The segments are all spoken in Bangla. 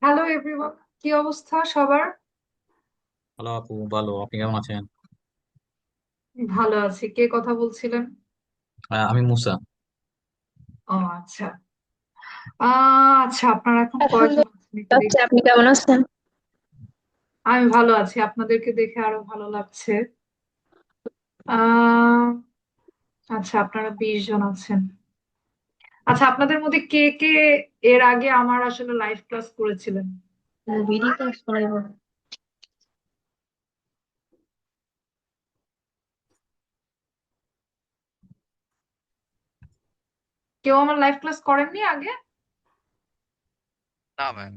হ্যালো এভরিওয়ান, কি অবস্থা সবার? হ্যালো আপু, ভালো। আপনি কেমন আছেন? ভালো আছি। কে কথা বলছিলেন? আমি মুসা। ও আচ্ছা। আচ্ছা, আপনারা এখন কয়জন আলহামদুলিল্লাহ, আছেন একটু আছি। দেখি। আপনি কেমন আছেন? আমি ভালো আছি, আপনাদেরকে দেখে আরো ভালো লাগছে। আহ আচ্ছা, আপনারা 20 জন আছেন। আচ্ছা, আপনাদের মধ্যে কে কে এর আগে আমার আসলে লাইভ ক্লাস করেছিলেন? বিডি ক্লাস করাইব। কেউ আমার লাইভ ক্লাস করেননি আগে? না ম্যাম।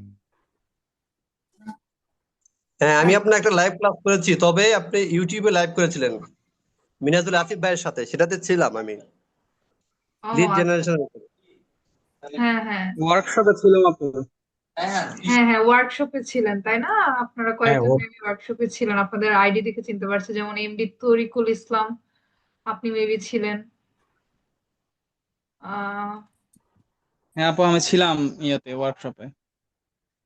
হ্যাঁ, আমি আচ্ছা। আপনার একটা লাইভ ক্লাস করেছি, তবে আপনি ইউটিউবে লাইভ করেছিলেন মিনাজুল আসিফ ভাইয়ের সাথে, সেটাতে ছিলাম আমি ও লিড আচ্ছা। জেনারেশন। হ্যাঁ হ্যাঁ। ওয়ার্কশপে ছিলাম আপনার। হ্যাঁ হ্যাঁ, ওয়ার্কশপে ছিলেন তাই না? আপনারা হ্যাঁ, কয়েকজন ও। মেবি ওয়ার্কশপে ছিলেন, আপনাদের আইডি দেখে চিনতে পারছি, যেমন এমডি তরিকুল ইসলাম, আপনি মেবি ছিলেন। আহ হ্যাঁ আপু, আমি ছিলাম ইয়েতে ওয়ার্কশপে।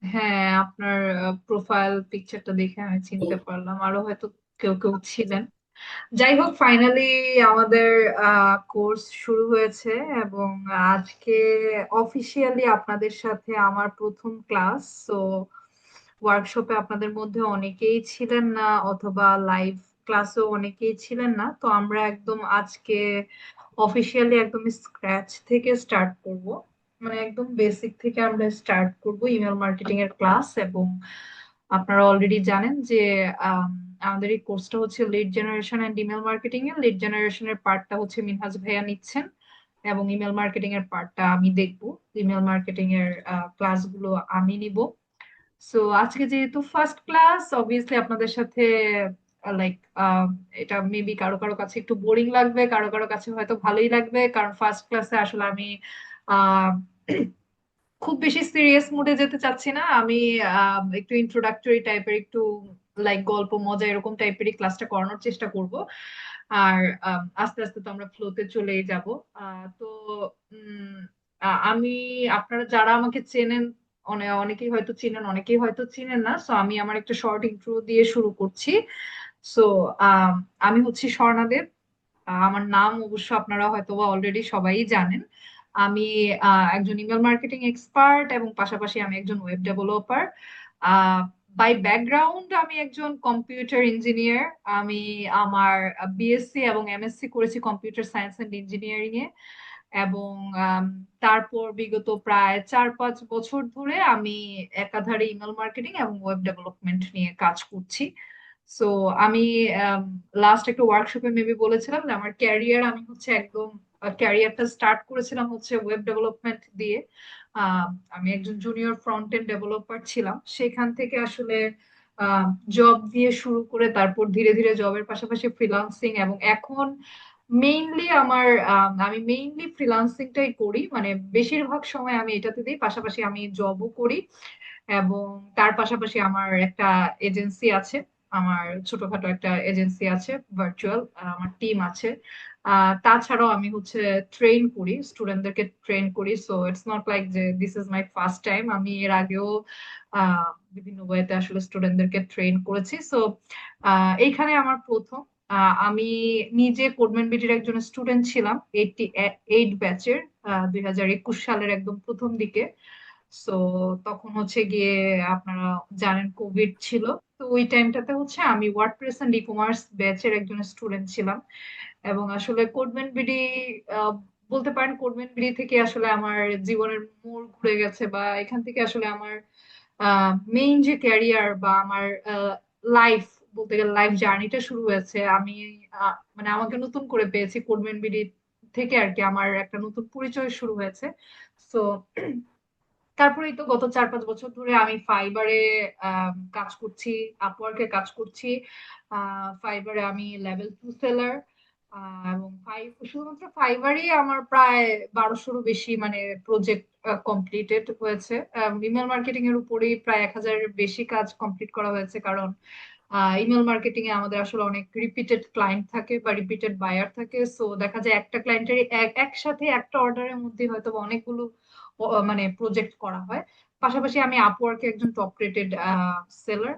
হ্যাঁ, আপনার প্রোফাইল পিকচারটা দেখে আমি চিনতে পারলাম, আরো হয়তো কেউ কেউ ছিলেন। যাই হোক, ফাইনালি আমাদের কোর্স শুরু হয়েছে এবং আজকে অফিসিয়ালি আপনাদের সাথে আমার প্রথম ক্লাস। তো ওয়ার্কশপে আপনাদের মধ্যে অনেকেই ছিলেন না, অথবা লাইভ ক্লাসেও অনেকেই ছিলেন না, তো আমরা একদম আজকে অফিসিয়ালি একদম স্ক্র্যাচ থেকে স্টার্ট করব। মানে একদম বেসিক থেকে আমরা স্টার্ট করব ইমেল মার্কেটিং এর ক্লাস। এবং আপনারা অলরেডি জানেন যে আম, আমাদের এই কোর্সটা হচ্ছে lead generation and email marketing এর। লিড জেনারেশনের পার্টটা হচ্ছে মিনহাজ ভাইয়া নিচ্ছেন এবং ইমেল মার্কেটিং এর পার্টটা আমি দেখবো। ইমেল মার্কেটিং এর ক্লাসগুলো আমি নিব। সো আজকে যেহেতু ফার্স্ট ক্লাস, অবভিয়াসলি আপনাদের সাথে লাইক এটা মেবি কারো কারো কাছে একটু বোরিং লাগবে, কারো কারো কাছে হয়তো ভালোই লাগবে, কারণ ফার্স্ট ক্লাসে আসলে আমি আহ খুব বেশি সিরিয়াস মুডে যেতে চাচ্ছি না। আমি একটু ইন্ট্রোডাক্টরি টাইপের, একটু লাইক গল্প মজা এরকম টাইপেরই ক্লাসটা করানোর চেষ্টা করব। আর আস্তে আস্তে তো আমরা ফ্লোতে চলেই যাব। তো উম, আমি, আপনারা যারা আমাকে চেনেন, অনেকেই হয়তো চিনেন, অনেকেই হয়তো চিনেন না, সো আমি আমার একটা শর্ট ইন্ট্রো দিয়ে শুরু করছি। সো আমি হচ্ছি স্বর্ণাদেব। আমার নাম অবশ্য আপনারা হয়তো অলরেডি সবাই জানেন। আমি একজন ইমেল মার্কেটিং এক্সপার্ট এবং পাশাপাশি আমি একজন ওয়েব ডেভেলপার। বাই ব্যাকগ্রাউন্ড আমি একজন কম্পিউটার ইঞ্জিনিয়ার। আমি আমার বিএসসি এবং এমএসসি করেছি কম্পিউটার সায়েন্স এন্ড ইঞ্জিনিয়ারিং এ। এবং আম, তারপর বিগত প্রায় 4-5 বছর ধরে আমি একাধারে ইমেল মার্কেটিং এবং ওয়েব ডেভেলপমেন্ট নিয়ে কাজ করছি। সো আমি লাস্ট একটা ওয়ার্কশপে মেবি বলেছিলাম যে আমার ক্যারিয়ার, আমি হচ্ছে একদম ক্যারিয়ারটা স্টার্ট করেছিলাম হচ্ছে ওয়েব ডেভেলপমেন্ট দিয়ে। আহ, আমি একজন জুনিয়র ফ্রন্ট এন্ড ডেভেলপার ছিলাম, সেখান থেকে আসলে জব দিয়ে শুরু করে তারপর ধীরে ধীরে জবের পাশাপাশি ফ্রিল্যান্সিং, এবং এখন মেইনলি আমার আমি মেইনলি ফ্রিল্যান্সিংটাই করি, মানে বেশিরভাগ সময় আমি এটাতে দিই, পাশাপাশি আমি জবও করি। এবং তার পাশাপাশি আমার একটা এজেন্সি আছে, আমার ছোটখাটো একটা এজেন্সি আছে ভার্চুয়াল, আমার টিম আছে। তাছাড়াও আমি হচ্ছে ট্রেন করি, স্টুডেন্টদেরকে ট্রেন করি। সো ইটস নট লাইক যে this is my first time, আমি এর আগেও আহ, বিভিন্ন ওয়েতে আসলে স্টুডেন্টদেরকে ট্রেন করেছি। সো এইখানে আমার প্রথম। আমি নিজে কোডম্যান বিটির একজন স্টুডেন্ট ছিলাম, 88 ব্যাচের, 2021 সালের একদম প্রথম দিকে। সো তখন হচ্ছে গিয়ে আপনারা জানেন কোভিড ছিল। তো ওই টাইমটাতে হচ্ছে আমি ওয়ার্ডপ্রেস এন্ড ই কমার্স ব্যাচের একজন স্টুডেন্ট ছিলাম। এবং আসলে কোডম্যান বিডি, বলতে পারেন কোডম্যান বিডি থেকে আসলে আমার জীবনের মোড় ঘুরে গেছে, বা এখান থেকে আসলে আমার মেইন যে ক্যারিয়ার বা আমার লাইফ, বলতে গেলে লাইফ জার্নিটা শুরু হয়েছে। আমি মানে আমাকে নতুন করে পেয়েছি কোডম্যান বিডি থেকে আর কি, আমার একটা নতুন পরিচয় শুরু হয়েছে। তো তারপরেই তো গত 4-5 বছর ধরে আমি ফাইবারে কাজ করছি, আপওয়ার্কে কাজ করছি। ফাইবারে আমি লেভেল 2 সেলার। এবং শুধুমাত্র ফাইবারই আমার প্রায় 1200-ও বেশি মানে প্রজেক্ট কমপ্লিটেড হয়েছে। ইমেল মার্কেটিং এর উপরেই প্রায় 1000-এর বেশি কাজ কমপ্লিট করা হয়েছে, কারণ ইমেল মার্কেটিং এ আমাদের আসলে অনেক রিপিটেড ক্লায়েন্ট থাকে বা রিপিটেড বায়ার থাকে, সো দেখা যায় একটা ক্লায়েন্টের একসাথে একটা অর্ডারের মধ্যে হয়তো বা অনেকগুলো মানে প্রজেক্ট করা হয়। পাশাপাশি আমি আপওয়ার্কে একজন টপ রেটেড সেলার।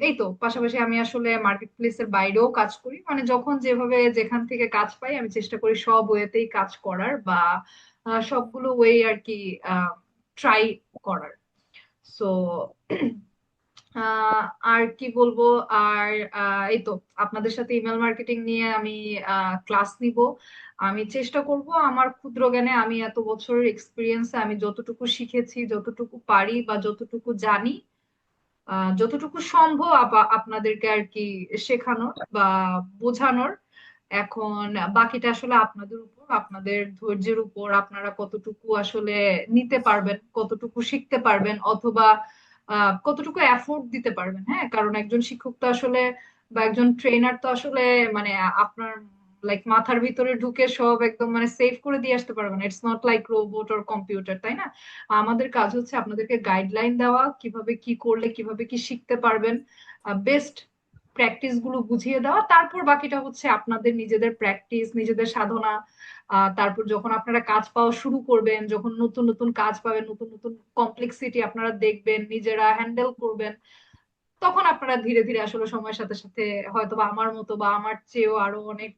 এই তো, পাশাপাশি আমি আসলে মার্কেট প্লেসের বাইরেও কাজ করি, মানে যখন যেভাবে যেখান থেকে কাজ পাই আমি চেষ্টা করি সব ওয়েতেই কাজ করার বা সবগুলো ওয়ে আর কি ট্রাই করার। সো আর কি বলবো। আর এই তো, আপনাদের সাথে ইমেল মার্কেটিং নিয়ে আমি ক্লাস নিব। আমি চেষ্টা করব আমার ক্ষুদ্র জ্ঞানে, আমি এত বছরের এক্সপিরিয়েন্সে আমি যতটুকু শিখেছি, যতটুকু পারি বা যতটুকু জানি, যতটুকু সম্ভব আপনাদেরকে আর কি শেখানোর বা বোঝানোর। এখন বাকিটা আসলে আপনাদের উপর, আপনাদের ধৈর্যের উপর, আপনারা কতটুকু আসলে নিতে পারবেন, কতটুকু শিখতে পারবেন, অথবা কতটুকু এফোর্ট দিতে পারবেন। হ্যাঁ, কারণ একজন শিক্ষক তো আসলে বা একজন ট্রেনার তো আসলে মানে আপনার লাইক মাথার ভিতরে ঢুকে সব একদম মানে সেভ করে দিয়ে আসতে পারবেন। It's not like robot or computer, তাই না? আমাদের কাজ হচ্ছে আপনাদেরকে গাইডলাইন দেওয়া, কিভাবে কি করলে কিভাবে কি শিখতে পারবেন, বেস্ট প্র্যাকটিস গুলো বুঝিয়ে দেওয়া। তারপর বাকিটা হচ্ছে আপনাদের নিজেদের প্র্যাকটিস, নিজেদের সাধনা। তারপর যখন আপনারা কাজ পাওয়া শুরু করবেন, যখন নতুন নতুন কাজ পাবেন, নতুন নতুন কমপ্লেক্সিটি আপনারা দেখবেন, নিজেরা হ্যান্ডেল করবেন, তখন আপনারা ধীরে ধীরে আসলে সময়ের সাথে সাথে হয়তো বা আমার মতো বা আমার চেয়েও আরো অনেক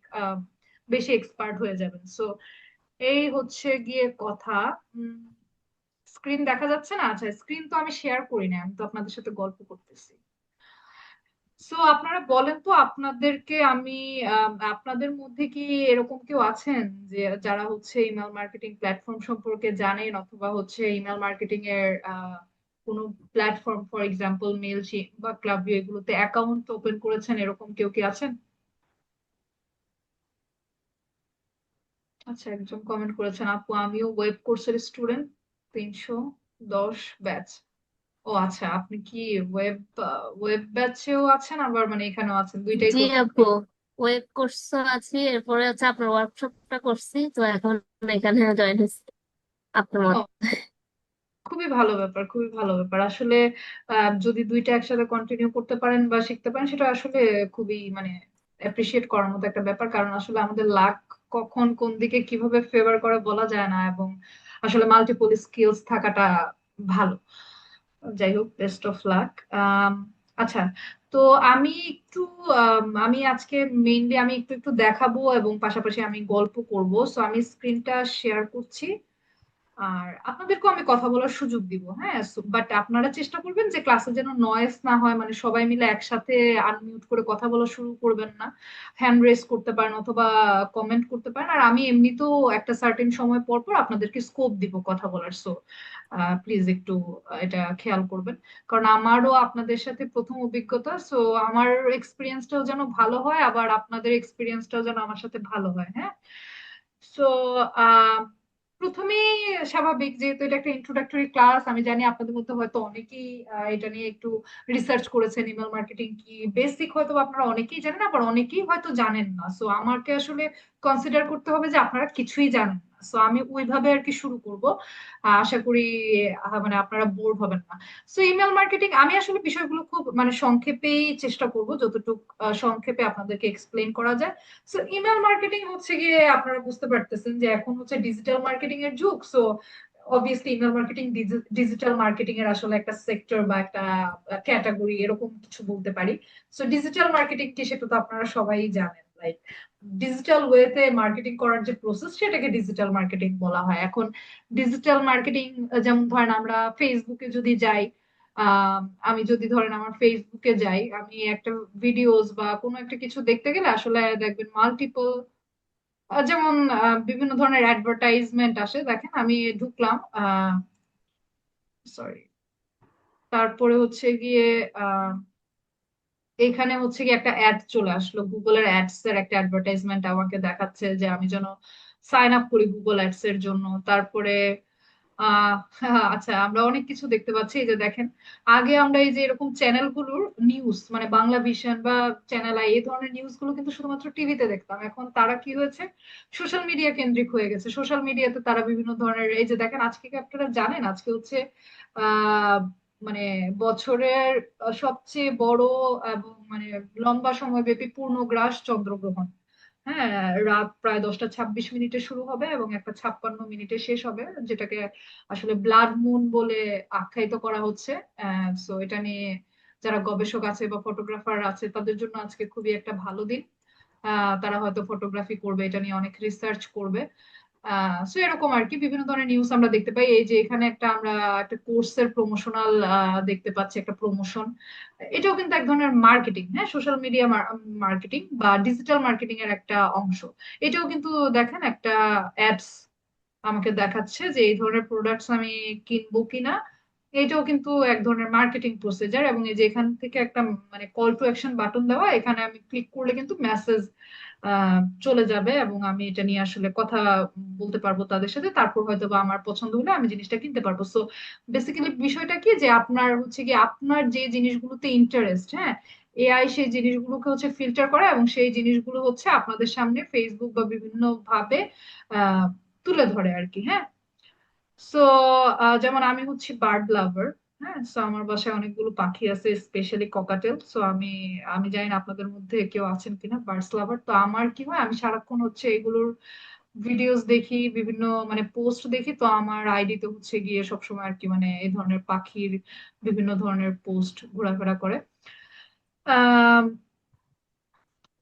বেশি এক্সপার্ট হয়ে যাবেন। সো এই হচ্ছে গিয়ে কথা। স্ক্রিন দেখা যাচ্ছে না? আচ্ছা, স্ক্রিন তো আমি শেয়ার করি না, আমি তো আপনাদের সাথে গল্প করতেছি। সো আপনারা বলেন তো, আপনাদেরকে আমি আপনাদের মধ্যে কি এরকম কেউ আছেন যে যারা হচ্ছে ইমেল মার্কেটিং প্ল্যাটফর্ম সম্পর্কে জানেন, অথবা হচ্ছে ইমেল মার্কেটিং এর কোনো প্ল্যাটফর্ম, ফর এক্সাম্পল মেইলচিম্প বা ক্লাবভিউ, এগুলোতে অ্যাকাউন্ট ওপেন করেছেন, এরকম কেউ কি আছেন? আচ্ছা, একজন কমেন্ট করেছেন, আপু আমিও ওয়েব কোর্সের স্টুডেন্ট, 310 ব্যাচ। ও আচ্ছা, আপনি কি ওয়েব ওয়েব ব্যাচেও আছেন, আবার মানে এখানেও আছেন, দুইটাই জি করছেন? আপু, ওয়েব কোর্স আছি, এরপরে হচ্ছে আপনার ওয়ার্কশপটা করছি, তো এখন এখানে জয়েন হয়েছি আপনার মত। ও, খুবই ভালো ব্যাপার, খুবই ভালো ব্যাপার আসলে। যদি দুইটা একসাথে কন্টিনিউ করতে পারেন বা শিখতে পারেন, সেটা আসলে খুবই মানে অ্যাপ্রিসিয়েট করার মতো একটা ব্যাপার। কারণ আসলে আমাদের লাক কখন কোন দিকে কিভাবে ফেভার করে বলা যায় না, এবং আসলে মাল্টিপল স্কিলস থাকাটা ভালো। যাই হোক, বেস্ট অফ লাক। আচ্ছা, তো আমি একটু আমি আজকে মেইনলি আমি একটু একটু দেখাবো এবং পাশাপাশি আমি গল্প করব। সো আমি স্ক্রিনটা শেয়ার করছি, আর আপনাদেরকেও আমি কথা বলার সুযোগ দিব। হ্যাঁ, বাট আপনারা চেষ্টা করবেন যে ক্লাসে যেন নয়েজ না হয়, মানে সবাই মিলে একসাথে আনমিউট করে কথা বলা শুরু করবেন না। হ্যান্ড রেজ করতে পারেন অথবা কমেন্ট করতে পারেন, আর আমি এমনিতেও একটা সার্টেন সময় পর পর আপনাদেরকে স্কোপ দিব কথা বলার। সো প্লিজ একটু এটা খেয়াল করবেন, কারণ আমারও আপনাদের সাথে প্রথম অভিজ্ঞতা। সো আমার এক্সপিরিয়েন্সটাও যেন ভালো হয়, আবার আপনাদের এক্সপিরিয়েন্সটাও যেন আমার সাথে ভালো হয়। হ্যাঁ, সো প্রথমেই স্বাভাবিক, যেহেতু এটা একটা ইন্ট্রোডাক্টরি ক্লাস, আমি জানি আপনাদের মধ্যে হয়তো অনেকেই এটা নিয়ে একটু রিসার্চ করেছেন, ইমেল মার্কেটিং কি বেসিক হয়তো বা আপনারা অনেকেই জানেন, আবার অনেকেই হয়তো জানেন না। সো আমাকে আসলে কনসিডার করতে হবে যে আপনারা কিছুই জানেন না। সো আমি ওইভাবে আর কি শুরু করব। আশা করি মানে আপনারা বোর হবেন না। সো ইমেল মার্কেটিং, আমি আসলে বিষয়গুলো খুব মানে সংক্ষেপেই চেষ্টা করব, যতটুকু সংক্ষেপে আপনাদেরকে এক্সপ্লেন করা যায়। সো ইমেল মার্কেটিং হচ্ছে গিয়ে, আপনারা বুঝতে পারতেছেন যে এখন হচ্ছে ডিজিটাল মার্কেটিং এর যুগ। So obviously email marketing digital marketing এর আসলে একটা সেক্টর বা একটা ক্যাটাগরি, এরকম কিছু বলতে পারি। সো ডিজিটাল মার্কেটিং কি সেটা তো আপনারা সবাই জানেন, লাইক ডিজিটাল ওয়েতে মার্কেটিং করার যে প্রসেস, সেটাকে ডিজিটাল মার্কেটিং বলা হয় এখন। ডিজিটাল মার্কেটিং যেমন ধরেন আমরা ফেসবুকে যদি যাই, আহ আমি যদি ধরেন আমার ফেসবুকে যাই, আমি একটা ভিডিওস বা কোনো একটা কিছু দেখতে গেলে আসলে দেখবেন মাল্টিপল, যেমন বিভিন্ন ধরনের অ্যাডভার্টাইজমেন্ট আসে। দেখেন আমি ঢুকলাম, সরি, তারপরে হচ্ছে গিয়ে আহ এখানে হচ্ছে গিয়ে একটা অ্যাড চলে আসলো, গুগলের অ্যাডস এর একটা অ্যাডভার্টাইজমেন্ট আমাকে দেখাচ্ছে যে আমি যেন সাইন আপ করি গুগল অ্যাডস এর জন্য। তারপরে আচ্ছা, আমরা অনেক কিছু দেখতে পাচ্ছি। এই যে দেখেন, আগে আমরা এই যে এরকম চ্যানেলগুলোর নিউজ, মানে বাংলা ভিশন বা চ্যানেল আই, এই ধরনের নিউজ গুলো কিন্তু শুধুমাত্র টিভিতে দেখতাম। এখন তারা কি হয়েছে, সোশ্যাল মিডিয়া কেন্দ্রিক হয়ে গেছে। সোশ্যাল মিডিয়াতে তারা বিভিন্ন ধরনের, এই যে দেখেন আজকে কি আপনারা জানেন, আজকে হচ্ছে মানে বছরের সবচেয়ে বড় এবং মানে লম্বা সময়ব্যাপী পূর্ণগ্রাস চন্দ্রগ্রহণ। হ্যাঁ, রাত প্রায় 10টা 26 মিনিটে শুরু হবে এবং 1টা 56 মিনিটে শেষ হবে, যেটাকে আসলে ব্লাড মুন বলে আখ্যায়িত করা হচ্ছে। সো এটা নিয়ে যারা গবেষক আছে বা ফটোগ্রাফার আছে তাদের জন্য আজকে খুবই একটা ভালো দিন। তারা হয়তো ফটোগ্রাফি করবে, এটা নিয়ে অনেক রিসার্চ করবে। সো এরকম আর কি বিভিন্ন ধরনের নিউজ আমরা দেখতে পাই। এই যে এখানে আমরা একটা কোর্সের প্রমোশনাল দেখতে পাচ্ছি, একটা প্রমোশন। এটাও কিন্তু এক ধরনের মার্কেটিং, হ্যাঁ, সোশ্যাল মিডিয়া মার্কেটিং বা ডিজিটাল মার্কেটিং এর একটা অংশ। এটাও কিন্তু দেখেন একটা অ্যাডস আমাকে দেখাচ্ছে যে এই ধরনের প্রোডাক্টস আমি কিনবো কিনা। এটাও কিন্তু এক ধরনের মার্কেটিং প্রসিজার। এবং এই যে এখান থেকে একটা মানে কল টু অ্যাকশন বাটন দেওয়া, এখানে আমি ক্লিক করলে কিন্তু মেসেজ চলে যাবে এবং আমি এটা নিয়ে আসলে কথা বলতে পারবো তাদের সাথে। তারপর হয়তো বা আমার পছন্দ হলে আমি জিনিসটা কিনতে পারবো। সো বেসিক্যালি বিষয়টা কি যে আপনার হচ্ছে কি আপনার যে জিনিসগুলোতে ইন্টারেস্ট, হ্যাঁ, এআই সেই জিনিসগুলোকে হচ্ছে ফিল্টার করে এবং সেই জিনিসগুলো হচ্ছে আপনাদের সামনে ফেসবুক বা বিভিন্ন ভাবে আহ তুলে ধরে আর কি। হ্যাঁ, সো যেমন আমি হচ্ছি বার্ড লাভার। হ্যাঁ, সো আমার বাসায় অনেকগুলো পাখি আছে, স্পেশালি ককাটেল। সো আমি আমি জানি না আপনাদের মধ্যে কেউ আছেন কিনা বার্ডস লাভার। তো আমার কি হয়, আমি সারাক্ষণ হচ্ছে এগুলোর ভিডিওস দেখি, বিভিন্ন মানে পোস্ট দেখি। তো আমার আইডিতে হচ্ছে গিয়ে সবসময় আর কি মানে এই ধরনের পাখির বিভিন্ন ধরনের পোস্ট ঘোরাফেরা করে। আহ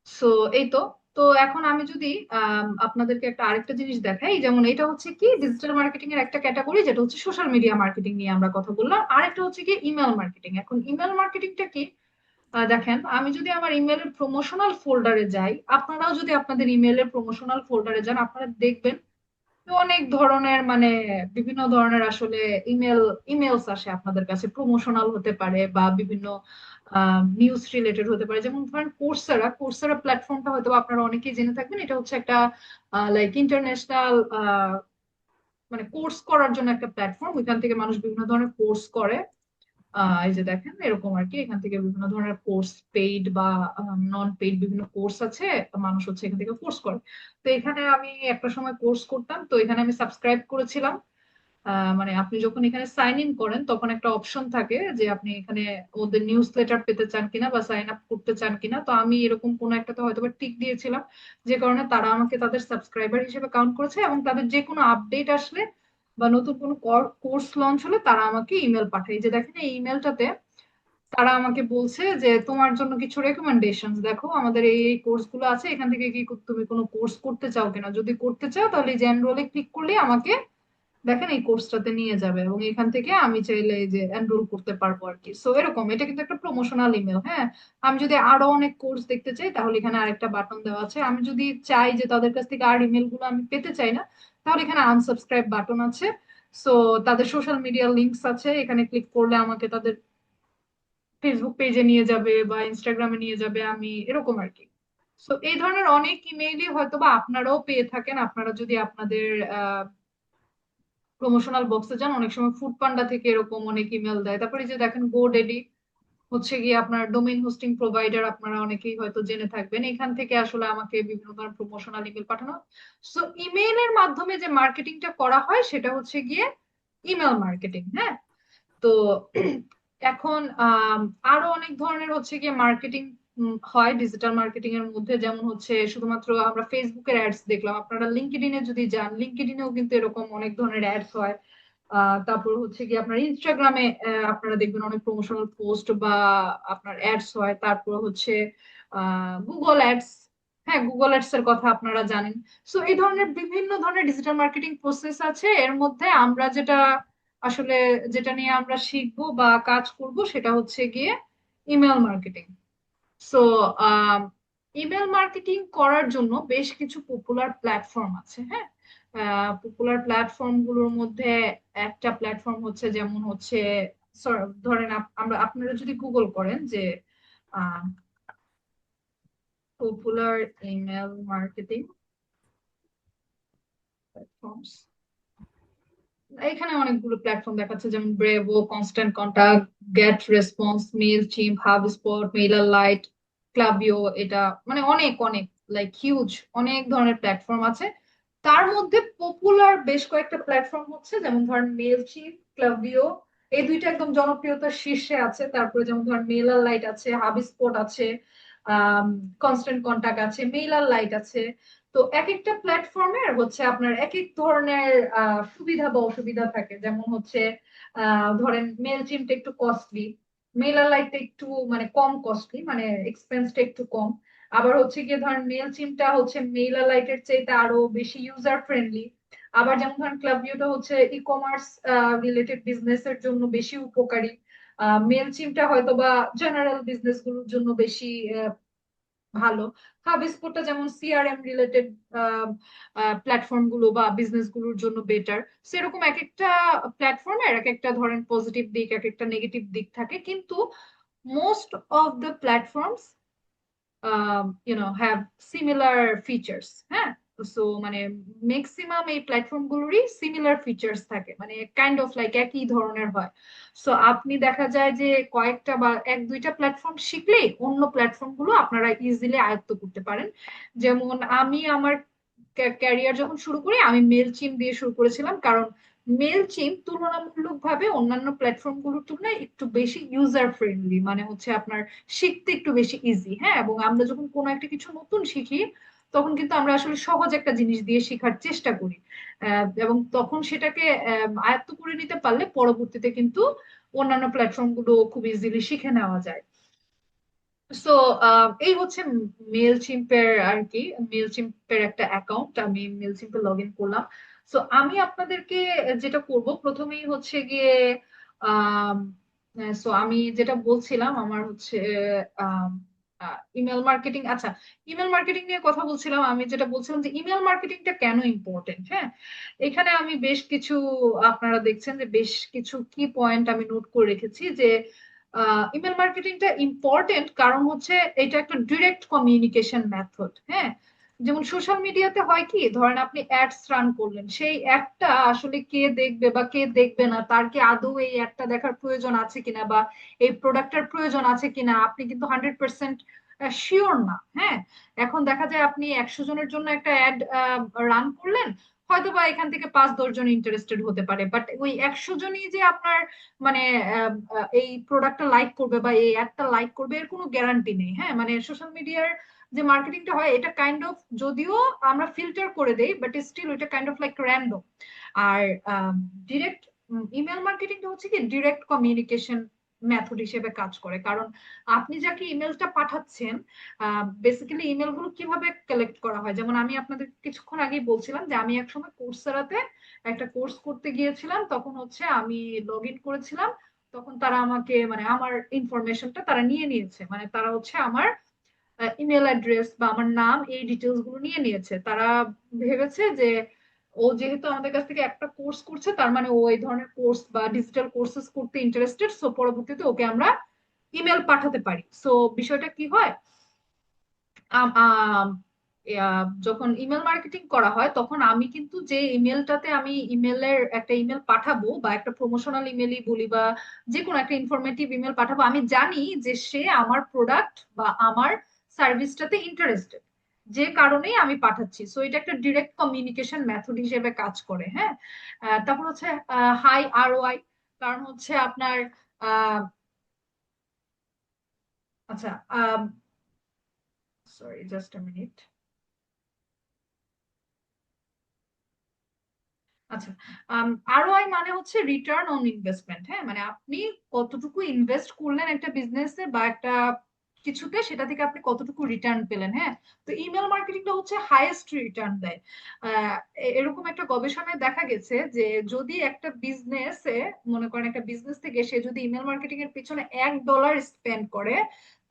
সো এই তো। তো এখন আমি যদি আপনাদেরকে একটা আরেকটা জিনিস দেখাই, যেমন এটা হচ্ছে কি ডিজিটাল মার্কেটিং এর একটা ক্যাটাগরি, যেটা হচ্ছে সোশ্যাল মিডিয়া মার্কেটিং নিয়ে আমরা কথা বললাম। আরেকটা হচ্ছে কি ইমেল মার্কেটিং। এখন ইমেল মার্কেটিংটা কি? দেখেন, আমি যদি আমার ইমেলের প্রমোশনাল ফোল্ডারে যাই, আপনারাও যদি আপনাদের ইমেলের প্রমোশনাল ফোল্ডারে যান, আপনারা দেখবেন অনেক ধরনের মানে বিভিন্ন ধরনের আসলে ইমেল ইমেলস আসে আপনাদের কাছে। প্রমোশনাল হতে পারে বা বিভিন্ন নিউজ রিলেটেড হতে পারে। যেমন ধরেন কোর্সেরা, কোর্সেরা প্ল্যাটফর্মটা হয়তো আপনারা অনেকেই জেনে থাকবেন। এটা হচ্ছে একটা লাইক ইন্টারন্যাশনাল মানে কোর্স করার জন্য একটা প্ল্যাটফর্ম। ওইখান থেকে মানুষ বিভিন্ন ধরনের কোর্স করে। এই যে দেখেন এরকম আর কি, এখান থেকে বিভিন্ন ধরনের কোর্স, পেইড বা নন পেইড বিভিন্ন কোর্স আছে। মানুষ হচ্ছে এখান থেকে কোর্স করে। তো এখানে আমি একটা সময় কোর্স করতাম, তো এখানে আমি সাবস্ক্রাইব করেছিলাম। মানে আপনি যখন এখানে সাইন ইন করেন তখন একটা অপশন থাকে যে আপনি এখানে ওদের নিউজ লেটার পেতে চান কিনা বা সাইন আপ করতে চান কিনা। তো আমি এরকম কোন একটাতে হয়তো বা টিক দিয়েছিলাম, যে কারণে তারা আমাকে তাদের সাবস্ক্রাইবার হিসেবে কাউন্ট করেছে এবং তাদের যে কোনো আপডেট আসলে বা নতুন কোনো কোর্স লঞ্চ হলে তারা আমাকে ইমেল পাঠায়। যে দেখেন এই ইমেলটাতে তারা আমাকে বলছে যে তোমার জন্য কিছু রেকমেন্ডেশন দেখো, আমাদের এই এই কোর্স গুলো আছে, এখান থেকে কি তুমি কোনো কোর্স করতে চাও কিনা। যদি করতে চাও তাহলে যে এনরোলে ক্লিক করলে আমাকে দেখেন এই কোর্সটাতে নিয়ে যাবে এবং এখান থেকে আমি চাইলে এই যে এনরোল করতে পারবো আর কি। সো এরকম, এটা কিন্তু একটা প্রমোশনাল ইমেল। হ্যাঁ, আমি যদি আরো অনেক কোর্স দেখতে চাই তাহলে এখানে আরেকটা বাটন দেওয়া আছে। আমি যদি চাই যে তাদের কাছ থেকে আর ইমেল গুলো আমি পেতে চাই না, তাহলে এখানে আনসাবস্ক্রাইব বাটন আছে। সো তাদের সোশ্যাল মিডিয়া লিঙ্কস আছে, এখানে ক্লিক করলে আমাকে তাদের ফেসবুক পেজে নিয়ে যাবে বা ইনস্টাগ্রামে নিয়ে যাবে, আমি এরকম আর কি। সো এই ধরনের অনেক ইমেইলই হয়তো বা আপনারাও পেয়ে থাকেন। আপনারা যদি আপনাদের প্রমোশনাল বক্সে যান, অনেক সময় ফুড পান্ডা থেকে এরকম অনেক ইমেল দেয়। তারপরে এই যে দেখেন গোডেডি হচ্ছে গিয়ে আপনার ডোমেইন হোস্টিং প্রোভাইডার, আপনারা অনেকেই হয়তো জেনে থাকবেন। এখান থেকে আসলে আমাকে বিভিন্ন ধরনের প্রমোশনাল ইমেল পাঠানো। সো ইমেইলের মাধ্যমে যে মার্কেটিংটা করা হয় সেটা হচ্ছে গিয়ে ইমেল মার্কেটিং। হ্যাঁ, তো এখন আরো অনেক ধরনের হচ্ছে গিয়ে মার্কেটিং হয় ডিজিটাল মার্কেটিং এর মধ্যে। যেমন হচ্ছে শুধুমাত্র আমরা ফেসবুকের অ্যাডস দেখলাম, আপনারা লিঙ্কডইনে যদি যান, লিঙ্কডইনেও কিন্তু এরকম অনেক ধরনের অ্যাডস হয়। তারপর হচ্ছে কি আপনার ইনস্টাগ্রামে আপনারা দেখবেন অনেক প্রমোশনাল পোস্ট বা আপনার অ্যাডস হয়। তারপর হচ্ছে গুগল অ্যাডস। হ্যাঁ, গুগল অ্যাডস এর কথা আপনারা জানেন। সো এই ধরনের বিভিন্ন ধরনের ডিজিটাল মার্কেটিং প্রসেস আছে। এর মধ্যে আমরা যেটা আসলে যেটা নিয়ে আমরা শিখবো বা কাজ করব সেটা হচ্ছে গিয়ে email marketing. So email marketing করার জন্য বেশ কিছু পপুলার প্ল্যাটফর্ম আছে। হ্যাঁ, পপুলার প্ল্যাটফর্ম গুলোর মধ্যে একটা প্ল্যাটফর্ম হচ্ছে, যেমন হচ্ছে ধরেন আমরা আপনারা যদি গুগল করেন যে পপুলার ইমেল মার্কেটিং প্ল্যাটফর্মস, এখানে অনেকগুলো প্ল্যাটফর্ম দেখাচ্ছে, যেমন Brevo, Constant Contact, GetResponse, Mailchimp, HubSpot, MailerLite, Klaviyo. এটা মানে অনেক অনেক লাইক হিউজ অনেক ধরনের প্ল্যাটফর্ম আছে। তার মধ্যে পপুলার বেশ কয়েকটা প্ল্যাটফর্ম হচ্ছে, যেমন ধরেন মেল চিম্প, ক্লাবিও, এই দুইটা একদম জনপ্রিয়তার শীর্ষে আছে। তারপরে যেমন ধরেন মেইলার লাইট আছে, হাবিস্পোর্ট আছে, কনস্ট্যান্ট কন্টাক্ট আছে, মেইলার লাইট আছে। তো এক একটা প্ল্যাটফর্মের হচ্ছে আপনার এক এক ধরনের সুবিধা বা অসুবিধা থাকে। যেমন হচ্ছে ধরেন মেল চিমটা একটু কস্টলি, মেইলার লাইটটা একটু মানে কম কস্টলি, মানে এক্সপেন্সটা একটু কম। আবার হচ্ছে গিয়ে ধরেন মেল চিমটা হচ্ছে মেইলার লাইটের চাইতে আরো বেশি ইউজার ফ্রেন্ডলি। আবার যেমন ধরেন ক্লাব ভিউটা হচ্ছে ই কমার্স রিলেটেড বিজনেস এর জন্য বেশি উপকারী। মেল চিমটা হয়তো বা জেনারেল বিজনেস গুলোর জন্য বেশি ভালো। হাবস্পোর্টটা যেমন সিআরএম রিলেটেড প্ল্যাটফর্ম গুলো বা বিজনেস গুলোর জন্য বেটার। সেরকম এক একটা প্ল্যাটফর্মের এক একটা ধরেন পজিটিভ দিক, এক একটা নেগেটিভ দিক থাকে, কিন্তু most of the platforms have similar features. হ্যাঁ, সো মানে ম্যাক্সিমাম এই প্ল্যাটফর্ম গুলোরই সিমিলার ফিচার্স থাকে, মানে কাইন্ড অফ লাইক একই ধরনের হয়। সো আপনি দেখা যায় যে কয়েকটা বা এক দুইটা প্ল্যাটফর্ম শিখলেই অন্য প্ল্যাটফর্ম গুলো আপনারা ইজিলি আয়ত্ত করতে পারেন। যেমন আমি আমার ক্যারিয়ার যখন শুরু করি আমি মেল চিম দিয়ে শুরু করেছিলাম, কারণ মেল চিম তুলনামূলকভাবে অন্যান্য প্ল্যাটফর্ম গুলোর তুলনায় একটু বেশি ইউজার ফ্রেন্ডলি, মানে হচ্ছে আপনার শিখতে একটু বেশি ইজি। হ্যাঁ, এবং আমরা যখন কোনো একটা কিছু নতুন শিখি তখন কিন্তু আমরা আসলে সহজ একটা জিনিস দিয়ে শেখার চেষ্টা করি, এবং তখন সেটাকে আয়ত্ত করে নিতে পারলে পরবর্তীতে কিন্তু অন্যান্য প্ল্যাটফর্ম গুলো খুব ইজিলি শিখে নেওয়া যায়। সো এই হচ্ছে মেল চিম্পের আর কি, মেল চিম্পের একটা অ্যাকাউন্ট আমি মেল চিম্পে লগ ইন করলাম। সো আমি আপনাদেরকে যেটা করব প্রথমেই হচ্ছে গিয়ে সো আমি যেটা বলছিলাম আমার হচ্ছে ইমেল মার্কেটিং। আচ্ছা, ইমেল মার্কেটিং নিয়ে কথা বলছিলাম। আমি যেটা বলছিলাম যে ইমেল মার্কেটিংটা কেন ইম্পর্টেন্ট। হ্যাঁ, এখানে আমি বেশ কিছু, আপনারা দেখছেন যে বেশ কিছু কি পয়েন্ট আমি নোট করে রেখেছি যে ইমেল মার্কেটিংটা ইম্পর্টেন্ট কারণ হচ্ছে এটা একটা ডিরেক্ট কমিউনিকেশন মেথড। হ্যাঁ, যেমন সোশ্যাল মিডিয়াতে হয় কি, ধরেন আপনি অ্যাডস রান করলেন, সেই অ্যাডটা আসলে কে দেখবে বা কে দেখবে না, তার কি আদৌ এই অ্যাডটা দেখার প্রয়োজন আছে কিনা বা এই প্রোডাক্টের প্রয়োজন আছে কিনা আপনি কিন্তু 100% শিওর না। হ্যাঁ, এখন দেখা যায় আপনি 100 জনের জন্য একটা অ্যাড রান করলেন, হয়তো বা এখান থেকে 5-10 জন ইন্টারেস্টেড হতে পারে, বাট ওই 100 জনই যে আপনার মানে এই প্রোডাক্টটা লাইক করবে বা এই অ্যাডটা লাইক করবে এর কোনো গ্যারান্টি নেই। হ্যাঁ, মানে সোশ্যাল মিডিয়ার যে মার্কেটিংটা হয় এটা কাইন্ড অফ, যদিও আমরা ফিল্টার করে দেই, বাট স্টিল এটা কাইন্ড অফ লাইক র্যান্ডম। আর ডিরেক্ট ইমেল মার্কেটিংটা হচ্ছে কি ডিরেক্ট কমিউনিকেশন মেথড হিসেবে কাজ করে, কারণ আপনি যাকে ইমেলটা পাঠাচ্ছেন, বেসিক্যালি ইমেল গুলো কিভাবে কালেক্ট করা হয়, যেমন আমি আপনাদের কিছুক্ষণ আগেই বলছিলাম যে আমি একসময় কোর্সেরাতে একটা কোর্স করতে গিয়েছিলাম, তখন হচ্ছে আমি লগ ইন করেছিলাম, তখন তারা আমাকে মানে আমার ইনফরমেশনটা তারা নিয়ে নিয়েছে, মানে তারা হচ্ছে আমার ইমেল অ্যাড্রেস বা আমার নাম এই ডিটেলস গুলো নিয়ে নিয়েছে। তারা ভেবেছে যে ও যেহেতু আমাদের কাছ থেকে একটা কোর্স করছে তার মানে ও এই ধরনের কোর্স বা ডিজিটাল কোর্সেস করতে ইন্টারেস্টেড, সো পরবর্তীতে ওকে আমরা ইমেল পাঠাতে পারি। সো বিষয়টা কি হয়, আম, আম, যখন ইমেল মার্কেটিং করা হয় তখন আমি কিন্তু যে ইমেলটাতে আমি ইমেলের একটা ইমেল পাঠাবো বা একটা প্রমোশনাল ইমেলই বলি বা যে কোনো একটা ইনফরমেটিভ ইমেল পাঠাবো, আমি জানি যে সে আমার প্রোডাক্ট বা আমার সার্ভিসটাতে ইন্টারেস্টেড, যে কারণেই আমি পাঠাচ্ছি। সো এটা একটা ডিরেক্ট কমিউনিকেশন মেথড হিসেবে কাজ করে। হ্যাঁ, তারপর হচ্ছে হাই আরওআই, কারণ হচ্ছে আপনার আহ আচ্ছা, সরি জাস্ট আ মিনিট। আচ্ছা, আরওআই মানে হচ্ছে রিটার্ন অন ইনভেস্টমেন্ট। হ্যাঁ, মানে আপনি কতটুকু ইনভেস্ট করলেন একটা বিজনেসে বা একটা কিছুতে, সেটা থেকে আপনি কতটুকু রিটার্ন পেলেন। হ্যাঁ, তো ইমেল মার্কেটিংটা হচ্ছে হাইয়েস্ট রিটার্ন দেয়। এরকম একটা গবেষণায় দেখা গেছে যে যদি একটা বিজনেসে, মনে করেন একটা বিজনেস থেকে সে যদি ইমেল মার্কেটিং এর পিছনে $1 স্পেন্ড করে,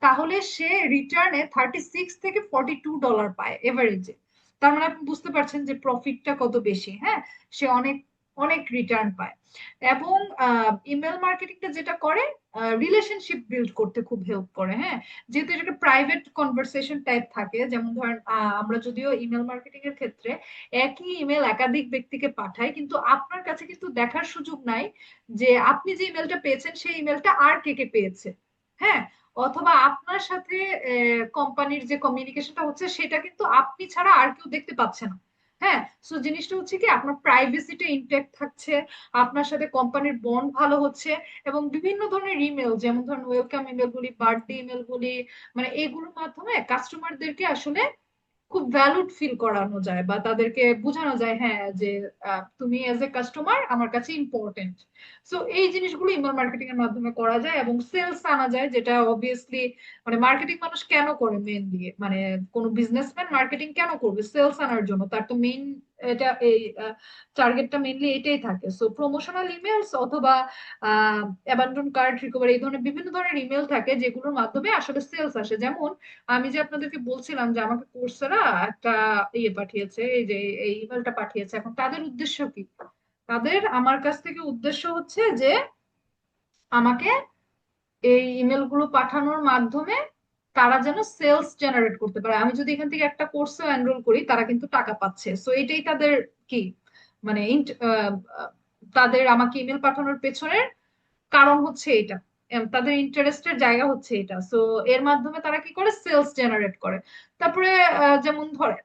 তাহলে সে রিটার্নে 36 থেকে 42 ডলার পায় এভারেজে। তার মানে আপনি বুঝতে পারছেন যে প্রফিটটা কত বেশি। হ্যাঁ, সে অনেক অনেক রিটার্ন পায়। এবং ইমেল মার্কেটিংটা যেটা করে রিলেশনশিপ বিল্ড করতে খুব হেল্প করে। হ্যাঁ, যেহেতু এটা একটা প্রাইভেট কনভারসেশন টাইপ থাকে, যেমন ধরেন আমরা যদিও ইমেল মার্কেটিং এর ক্ষেত্রে একই ইমেল একাধিক ব্যক্তিকে পাঠাই, কিন্তু আপনার কাছে কিন্তু দেখার সুযোগ নাই যে আপনি যে ইমেলটা পেয়েছেন সেই ইমেলটা আর কে কে পেয়েছে। হ্যাঁ, অথবা আপনার সাথে কোম্পানির যে কমিউনিকেশনটা হচ্ছে সেটা কিন্তু আপনি ছাড়া আর কেউ দেখতে পাচ্ছে না। হ্যাঁ, সো জিনিসটা হচ্ছে কি আপনার প্রাইভেসিটা ইনট্যাক্ট থাকছে, আপনার সাথে কোম্পানির বন্ড ভালো হচ্ছে, এবং বিভিন্ন ধরনের ইমেল, যেমন ধরুন ওয়েলকাম ইমেল বলি, বার্থডে ইমেল বলি, মানে এইগুলোর মাধ্যমে কাস্টমারদেরকে আসলে খুব ভ্যালুড ফিল করানো যায়, বা তাদেরকে বোঝানো যায় হ্যাঁ যে তুমি এজ এ কাস্টমার আমার কাছে ইম্পর্টেন্ট। সো এই জিনিসগুলো ইমেল মার্কেটিং এর মাধ্যমে করা যায় এবং সেলস আনা যায়, যেটা অবভিয়াসলি মানে মার্কেটিং মানুষ কেন করে মেইনলি, মানে কোনো বিজনেসম্যান মার্কেটিং কেন করবে? সেলস আনার জন্য, তার তো মেইন এটা এই টার্গেটটা মেইনলি এটাই থাকে। সো প্রমোশনাল ইমেলস অথবা অ্যাবান্ডন কার্ড রিকভারি, এই ধরনের বিভিন্ন ধরনের ইমেল থাকে যেগুলোর মাধ্যমে আসলে সেলস আসে। যেমন আমি যে আপনাদেরকে বলছিলাম যে আমাকে কোর্সেরা একটা ইয়ে পাঠিয়েছে, এই যে এই ইমেলটা পাঠিয়েছে, এখন তাদের উদ্দেশ্য কি? তাদের আমার কাছ থেকে উদ্দেশ্য হচ্ছে যে আমাকে এই ইমেল গুলো পাঠানোর মাধ্যমে তারা যেন সেলস জেনারেট করতে পারে। আমি যদি এখান থেকে একটা কোর্সে এনরোল করি, তারা কিন্তু টাকা পাচ্ছে। সো এটাই তাদের কি মানে তাদের আমাকে ইমেল পাঠানোর পেছনের কারণ হচ্ছে এটা, তাদের ইন্টারেস্টের জায়গা হচ্ছে এটা। সো এর মাধ্যমে তারা কি করে? সেলস জেনারেট করে। তারপরে যেমন ধরে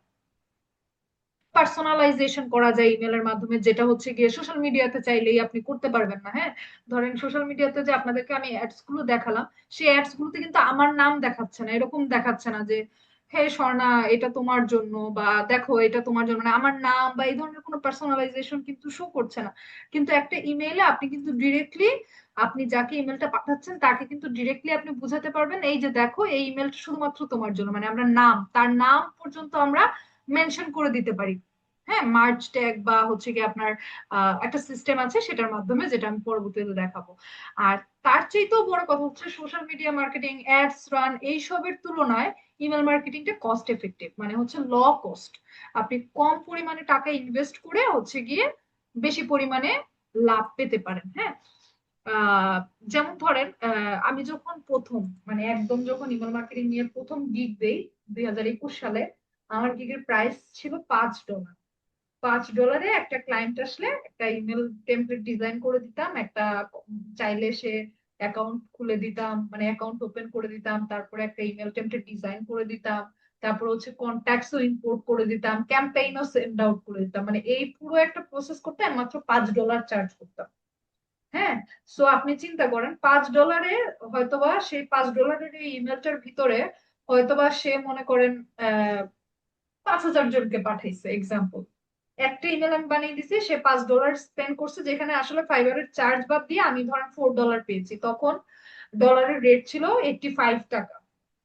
পার্সোনালাইজেশন করা যায় ইমেলের মাধ্যমে, যেটা হচ্ছে গিয়ে সোশ্যাল মিডিয়াতে চাইলেই আপনি করতে পারবেন না। হ্যাঁ, ধরেন সোশ্যাল মিডিয়াতে যে আপনাদেরকে আমি অ্যাডস গুলো দেখালাম, সেই অ্যাডস গুলোতে কিন্তু আমার নাম দেখাচ্ছে না, এরকম দেখাচ্ছে না যে হে স্বর্ণা এটা তোমার জন্য, বা দেখো এটা তোমার জন্য, মানে আমার নাম বা এই ধরনের কোনো পার্সোনালাইজেশন কিন্তু শো করছে না। কিন্তু একটা ইমেইলে আপনি কিন্তু ডিরেক্টলি, আপনি যাকে ইমেলটা পাঠাচ্ছেন তাকে কিন্তু ডিরেক্টলি আপনি বুঝাতে পারবেন এই যে দেখো এই ইমেলটা শুধুমাত্র তোমার জন্য, মানে আমরা নাম, তার নাম পর্যন্ত আমরা মেনশন করে দিতে পারি। হ্যাঁ, মার্চ ট্যাগ বা হচ্ছে কি আপনার একটা সিস্টেম আছে সেটার মাধ্যমে, যেটা আমি পরবর্তীতে দেখাবো। আর তার চাইতেও বড় কথা হচ্ছে social media marketing, ads run, এইসবের তুলনায় ইমেল মার্কেটিংটা কস্ট এফেক্টিভ, মানে হচ্ছে ল কস্ট। আপনি কম পরিমাণে টাকা ইনভেস্ট করে হচ্ছে গিয়ে বেশি পরিমাণে লাভ পেতে পারেন। হ্যাঁ, আহ যেমন ধরেন আমি যখন প্রথম মানে একদম যখন ইমেল মার্কেটিং নিয়ে প্রথম গিগ দেই 2021 সালে, আমার গিগের প্রাইস ছিল $5। $5 একটা ক্লায়েন্ট আসলে একটা ইমেল টেমপ্লেট ডিজাইন করে দিতাম, একটা চাইলে সে অ্যাকাউন্ট খুলে দিতাম, মানে অ্যাকাউন্ট ওপেন করে দিতাম, তারপরে একটা ইমেল টেমপ্লেট ডিজাইন করে দিতাম, তারপর হচ্ছে কন্ট্যাক্টসও ইম্পোর্ট করে দিতাম, ক্যাম্পেইনও সেন্ড আউট করে দিতাম, মানে এই পুরো একটা প্রসেস করতে আমি মাত্র $5 চার্জ করতাম। হ্যাঁ, সো আপনি চিন্তা করেন $5 হয়তোবা সেই $5 এই ইমেলটার ভিতরে হয়তোবা সে মনে করেন 5,000 জনকে পাঠাইছে এক্সাম্পল। একটা ইমেল আমি বানিয়ে দিছি, সে $5 স্পেন্ড করছে, যেখানে আসলে ফাইবারের চার্জ বাদ দিয়ে আমি ধরেন $4 পেয়েছি। তখন ডলারের রেট ছিল 85 টাকা,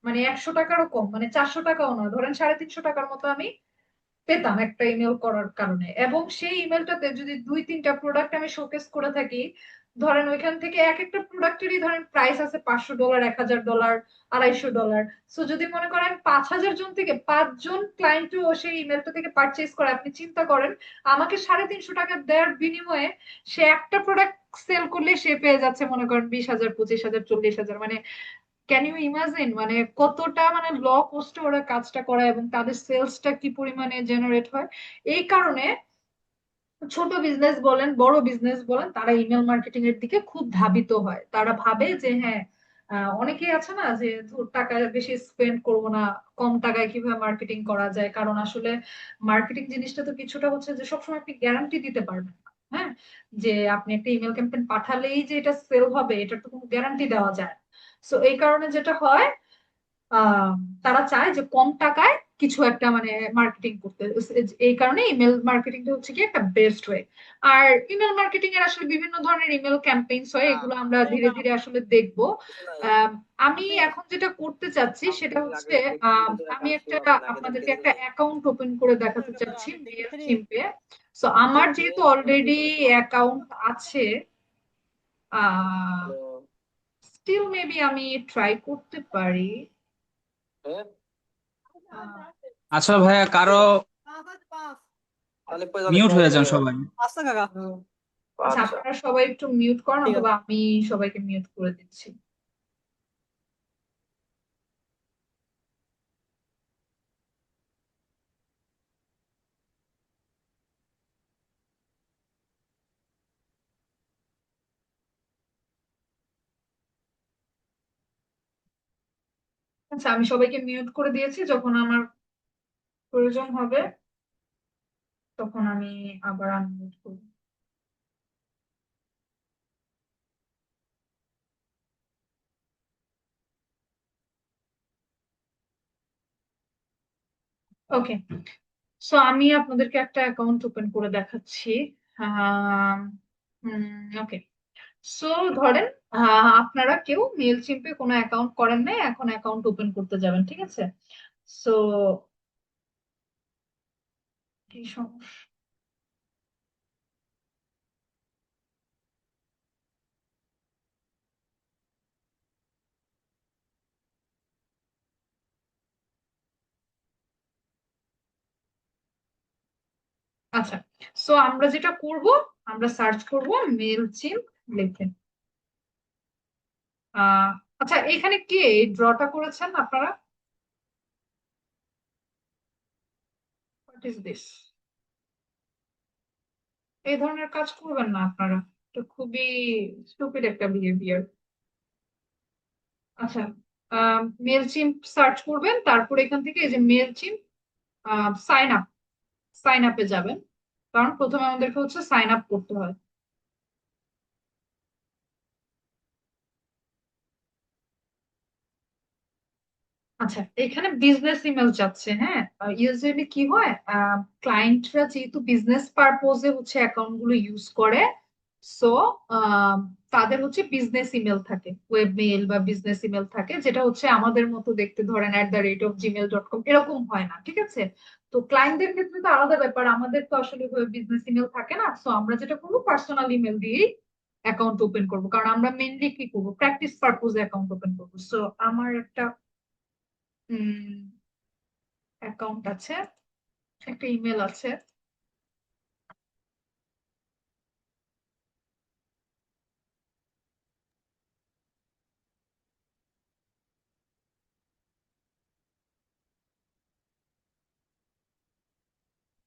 মানে 100 টাকারও কম, মানে 400 টাকাও না, ধরেন 350 টাকার মতো আমি পেতাম একটা ইমেল করার কারণে। এবং সেই ইমেলটাতে যদি 2-3টা প্রোডাক্ট আমি শোকেস করে থাকি, ধরেন ওইখান থেকে এক একটা প্রোডাক্টেরই ধরেন প্রাইস আছে $500, $1,000, $250। সো যদি মনে করেন 5,000 জন থেকে 5 জন ক্লায়েন্টও সেই ইমেলটা থেকে পারচেজ করে, আপনি চিন্তা করেন আমাকে 350 টাকা দেওয়ার বিনিময়ে সে একটা প্রোডাক্ট সেল করলে সে পেয়ে যাচ্ছে মনে করেন 20,000, 25,000, 40,000। মানে ক্যান ইউ ইমাজিন মানে কতটা মানে ল কস্টে ওরা কাজটা করে এবং তাদের সেলসটা কি পরিমাণে জেনারেট হয়। এই কারণে ছোট বিজনেস বলেন বড় বিজনেস বলেন, তারা ইমেল মার্কেটিং এর দিকে খুব ধাবিত হয়। তারা ভাবে যে হ্যাঁ, অনেকেই আছে না যে ধুর, টাকা বেশি স্পেন্ড করব না, কম টাকায় কিভাবে মার্কেটিং করা যায়, কারণ আসলে মার্কেটিং জিনিসটা তো কিছুটা হচ্ছে যে সবসময় আপনি গ্যারান্টি দিতে পারবেন না। হ্যাঁ, যে আপনি একটা ইমেল ক্যাম্পেইন পাঠালেই যে এটা সেল হবে এটার তো কোনো গ্যারান্টি দেওয়া যায়। সো এই কারণে যেটা হয়, আহ তারা চায় যে কম টাকায় কিছু একটা মানে মার্কেটিং করতে। এই কারণে ইমেল মার্কেটিংটা হচ্ছে কি একটা বেস্ট ওয়ে। আর ইমেল মার্কেটিং এর আসলে বিভিন্ন ধরনের ইমেল ক্যাম্পেইনস হয়, এগুলো আমরা ধীরে ধীরে আসলে দেখবো। আহ, আমি এখন যেটা করতে চাচ্ছি সেটা হচ্ছে আমি একটা আপনাদেরকে একটা অ্যাকাউন্ট ওপেন করে দেখাতে চাচ্ছি মেল চিম্পে। সো আমার যেহেতু অলরেডি অ্যাকাউন্ট আছে, আহ স্টিল মেবি আমি ট্রাই করতে পারি। আহ, আচ্ছা ভাইয়া, কারো মিউট হয়ে যান সবাই। আচ্ছা, আপনারা সবাই একটু মিউট করেন অথবা আমি সবাইকে মিউট করে দিচ্ছি। আচ্ছা, আমি সবাইকে মিউট করে দিয়েছি, যখন আমার প্রয়োজন হবে তখন আমি আবার আনমিউট করব। ওকে, সো আমি আপনাদেরকে একটা অ্যাকাউন্ট ওপেন করে দেখাচ্ছি। ওকে, সো ধরেন আপনারা কেউ মেইলচিম্পে কোনো অ্যাকাউন্ট করেন নাই, এখন অ্যাকাউন্ট ওপেন করতে যাবেন, ঠিক আছে? সো কি সমস্যা? আচ্ছা, সো আমরা যেটা করব, আমরা সার্চ করব মেইলচিম্প লিখে। আহ আচ্ছা, এখানে কে ড্রটা করেছেন আপনারা? What is this? এই ধরনের কাজ করবেন না আপনারা, এটা খুবই স্টুপিড একটা বিহেভিয়ার। আচ্ছা, মেলচিম্প সার্চ করবেন, তারপর এখান থেকে এই যে মেলচিম্প সাইন আপ, সাইন আপে যাবেন, কারণ প্রথমে আমাদেরকে হচ্ছে সাইন আপ করতে হয়। আচ্ছা, এখানে বিজনেস ইমেল যাচ্ছে, হ্যাঁ। ইউজুয়ালি কি হয়, ক্লায়েন্টরা যেহেতু বিজনেস পারপোজে হচ্ছে অ্যাকাউন্ট গুলো ইউজ করে, সো তাদের হচ্ছে বিজনেস ইমেল থাকে, ওয়েব মেইল বা বিজনেস ইমেল থাকে, যেটা হচ্ছে আমাদের মতো দেখতে ধরেন @gmail.com এরকম হয় না, ঠিক আছে? তো ক্লায়েন্টদের ক্ষেত্রে তো আলাদা ব্যাপার, আমাদের তো আসলে বিজনেস ইমেল থাকে না, সো আমরা যেটা করবো পার্সোনাল ইমেল দিয়েই অ্যাকাউন্ট ওপেন করবো, কারণ আমরা মেনলি কি করবো, প্র্যাকটিস পারপোজে অ্যাকাউন্ট ওপেন করবো। সো আমার একটা অ্যাকাউন্ট আছে, একটা ইমেল আছে।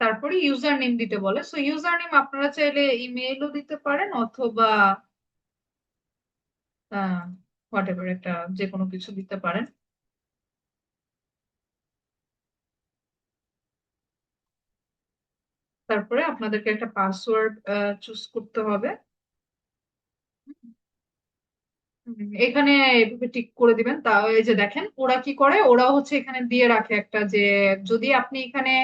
তারপরে ইউজার নেম দিতে বলে, সো ইউজার নেম আপনারা চাইলে ইমেইলও দিতে পারেন, অথবা হোয়াট এভার একটা যে কোনো কিছু দিতে পারেন। তারপরে আপনাদেরকে একটা পাসওয়ার্ড চুজ করতে হবে। এখানে এভাবে টিক করে দিবেন, তা এই যে দেখেন ওরা কি করে, ওরা হচ্ছে এখানে দিয়ে রাখে একটা যে যদি আপনি এখানে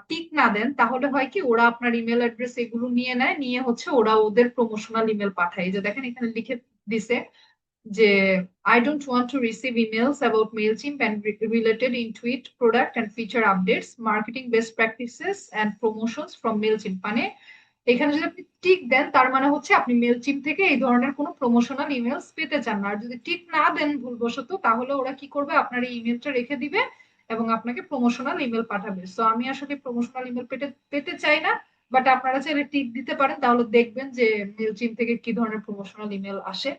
টিক না দেন তাহলে হয় কি, ওরা আপনার ইমেল অ্যাড্রেস এগুলো নিয়ে নেয়, নিয়ে হচ্ছে ওরা ওদের প্রমোশনাল ইমেল পাঠায়। এই যে দেখেন এখানে লিখে দিছে যে I don't want to receive emails about MailChimp and related Intuit product and feature updates, marketing best practices and promotions from MailChimp। মানে এখানে যদি আপনি টিক দেন তার মানে হচ্ছে আপনি মেলচিম থেকে এই ধরনের কোনো প্রমোশনাল ইমেলস পেতে চান না, আর যদি টিক না দেন ভুলবশত, তাহলে ওরা কি করবে, আপনার এই ইমেলটা রেখে দিবে এবং আপনাকে প্রমোশনাল ইমেল পাঠাবে। সো আমি আসলে প্রমোশনাল ইমেল পেতে পেতে চাই না, বাট আপনারা চাইলে টিক দিতে পারেন, তাহলে দেখবেন যে মেলচিম থেকে কি ধরনের প্রমোশনাল ইমেল আসে।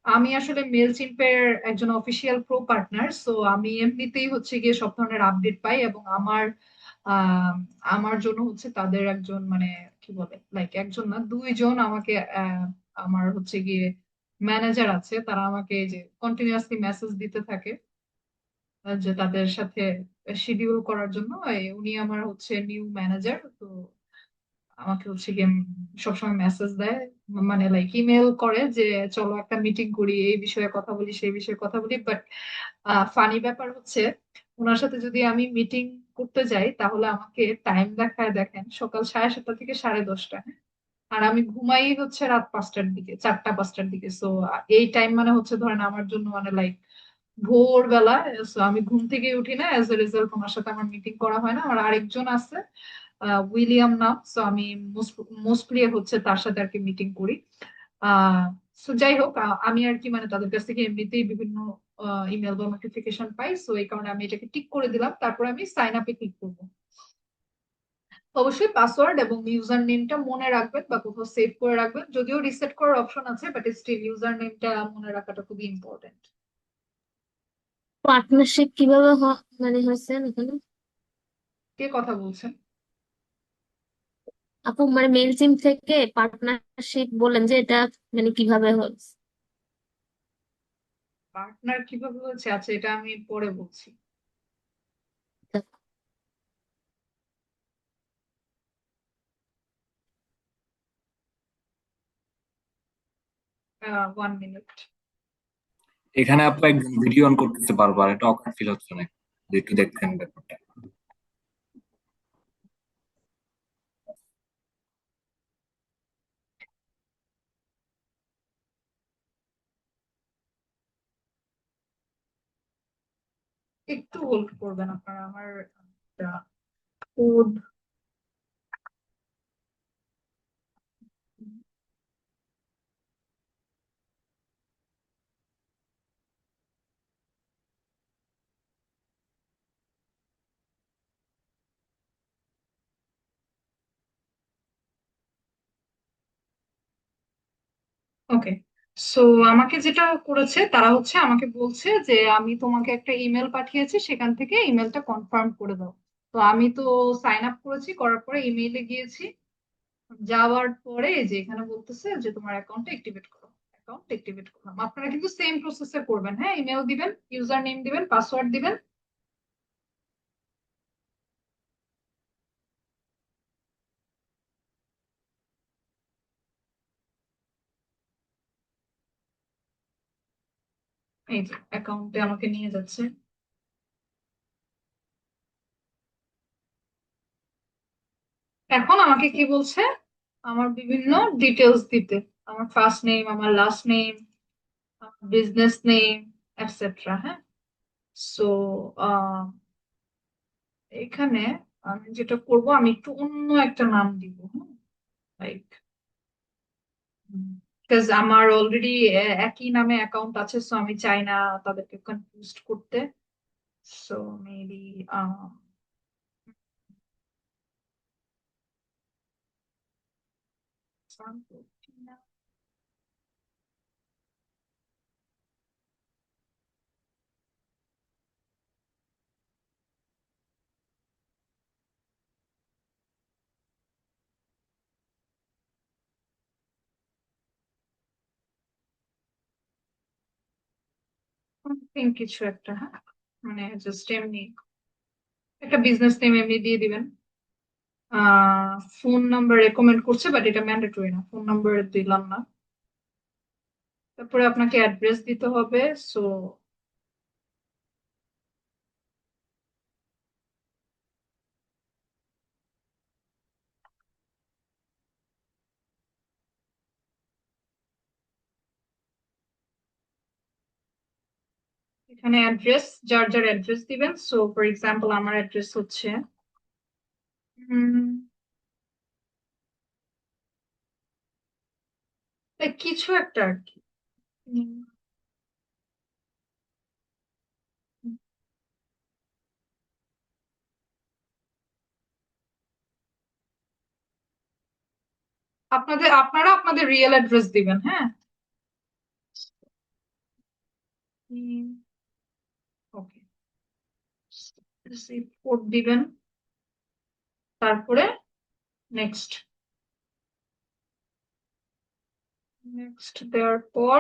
আমি আসলে মেলচিম্পের একজন অফিসিয়াল প্রো পার্টনার, সো আমি এমনিতেই হচ্ছে গিয়ে সব ধরনের আপডেট পাই, এবং আমার আহ, আমার জন্য হচ্ছে তাদের একজন মানে কি বলে, লাইক একজন না দুইজন আমাকে আমার হচ্ছে গিয়ে ম্যানেজার আছে, তারা আমাকে এই যে কন্টিনিউয়াসলি মেসেজ দিতে থাকে যে তাদের সাথে শিডিউল করার জন্য। উনি আমার হচ্ছে নিউ ম্যানেজার, তো আমাকে হচ্ছে গিয়ে সবসময় মেসেজ দেয়, মানে লাইক ইমেল করে যে চলো একটা মিটিং করি, এই বিষয়ে কথা বলি সেই বিষয়ে কথা বলি। বাট ফানি ব্যাপার হচ্ছে, ওনার সাথে যদি আমি মিটিং করতে যাই তাহলে আমাকে টাইম দেখায় দেখেন সকাল 7:30 থেকে 10:30, হ্যাঁ? আর আমি ঘুমাই হচ্ছে রাত 5টার দিকে, 4টা 5টার দিকে। সো এই টাইম মানে হচ্ছে ধরেন আমার জন্য মানে লাইক ভোরবেলা। সো আমি ঘুম থেকে উঠি না, এজ এ রেজাল্ট ওনার সাথে আমার মিটিং করা হয় না। আমার আরেকজন আছে উইলিয়াম নাম, সো আমি মোস্টলি হচ্ছে তার সাথে আর কি মিটিং করি। আহ সো যাই হোক, আমি আর কি মানে তাদের কাছ থেকে এমনিতেই বিভিন্ন ইমেল বা নোটিফিকেশন পাই, সো এই কারণে আমি এটাকে টিক করে দিলাম, তারপর আমি সাইন আপে ক্লিক করবো। অবশ্যই পাসওয়ার্ড এবং ইউজার নেমটা মনে রাখবেন বা কোথাও সেভ করে রাখবেন, যদিও রিসেট করার অপশন আছে, বাট স্টিল ইউজার নেমটা মনে রাখাটা খুবই ইম্পর্টেন্ট। পার্টনারশিপ কিভাবে মানে হয়েছে এখানে? কে কথা বলছেন? আপু মানে মেইলচিম থেকে পার্টনারশিপ বললেন যে এটা মানে কিভাবে হয়েছে? পার্টনার কিভাবে হচ্ছে, আচ্ছা এটা আমি পরে বলছি। 1 মিনিট। এখানে আপু একজন ভিডিও অন করতেছে বারবার, এটা অকার ফিল হচ্ছে না? যদি একটু দেখতেন ব্যাপারটা। একটু হোল্ড করবেন আপনারা, আমার কোড। ওকে, সো আমাকে যেটা করেছে তারা হচ্ছে আমাকে বলছে যে আমি তোমাকে একটা ইমেল পাঠিয়েছি, সেখান থেকে ইমেলটা কনফার্ম করে দাও। তো আমি তো সাইন আপ করেছি, করার পরে ইমেইলে গিয়েছি, যাওয়ার পরে যে এখানে বলতেছে যে তোমার অ্যাকাউন্টটা অ্যাক্টিভেট করো। অ্যাকাউন্ট অ্যাক্টিভেট করলাম। আপনারা কিন্তু সেম প্রসেসে করবেন, হ্যাঁ? ইমেল দিবেন, ইউজার নেম দিবেন, পাসওয়ার্ড দিবেন। এই যে অ্যাকাউন্টে আমাকে নিয়ে যাচ্ছে। এখন আমাকে কি বলছে? আমার বিভিন্ন ডিটেলস দিতে, আমার ফার্স্ট নেম, আমার last name, business name, etcetera, হ্যাঁ? সো এখানে আমি যেটা করব, আমি একটু অন্য একটা নাম দিব, হ্যাঁ? লাইক, বিকজ আমার অলরেডি একই নামে অ্যাকাউন্ট আছে, সো আমি চাই না তাদেরকে কনফিউজ করতে। সো মেবি কিছু একটা, হ্যাঁ, মানে জাস্ট এমনি একটা বিজনেস নেম এমনি দিয়ে দিবেন। ফোন নাম্বার রেকমেন্ড করছে, বাট এটা ম্যান্ডেটরি না, ফোন নাম্বার দিলাম না। তারপরে আপনাকে অ্যাড্রেস দিতে হবে। সো এখানে অ্যাড্রেস, যার যার অ্যাড্রেস দিবেন। সো ফর এক্সাম্পল আমার অ্যাড্রেস হচ্ছে কিছু একটা আর কি। উম, আপনারা আপনাদের রিয়েল অ্যাড্রেস দিবেন, হ্যাঁ? ওকে, কোড দিবেন, তারপরে নেক্সট। নেক্সট দেওয়ার পর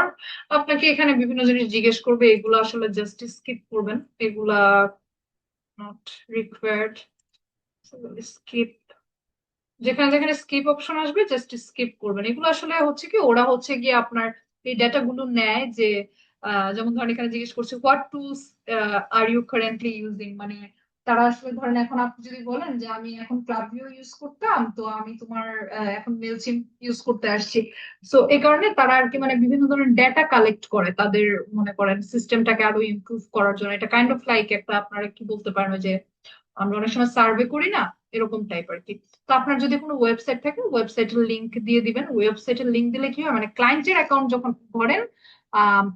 আপনাকে এখানে বিভিন্ন জিনিস জিজ্ঞেস করবে, এগুলো আসলে জাস্ট স্কিপ করবেন, এগুলা নট রিকোয়ার্ড। স্কিপ, যেখানে যেখানে স্কিপ অপশন আসবে জাস্ট স্কিপ করবেন। এগুলো আসলে হচ্ছে কি, ওরা হচ্ছে গিয়ে আপনার এই ডেটা গুলো নেয় যে যেমন ধরেন এখানে জিজ্ঞেস করছে what tools are you currently using, মানে তারা আসলে ধরেন এখন আপনি যদি বলেন যে আমি এখন ক্লাবভিউ ইউজ করতাম, তো আমি তোমার এখন মেলচিম ইউজ করতে আসছি। সো এই কারণে তারা আর কি মানে বিভিন্ন ধরনের ডেটা কালেক্ট করে তাদের, মনে করেন সিস্টেমটাকে আরো ইমপ্রুভ করার জন্য। এটা কাইন্ড অফ লাইক একটা, আপনারা কি বলতে পারেন, ওই যে আমরা অনেক সময় সার্ভে করি না, এরকম টাইপ আর কি। তো আপনার যদি কোনো ওয়েবসাইট থাকে, ওয়েবসাইটের লিংক দিয়ে দিবেন। ওয়েবসাইটের লিংক দিলে কি হয়, মানে ক্লায়েন্টের অ্যাকাউন্ট যখন ধরেন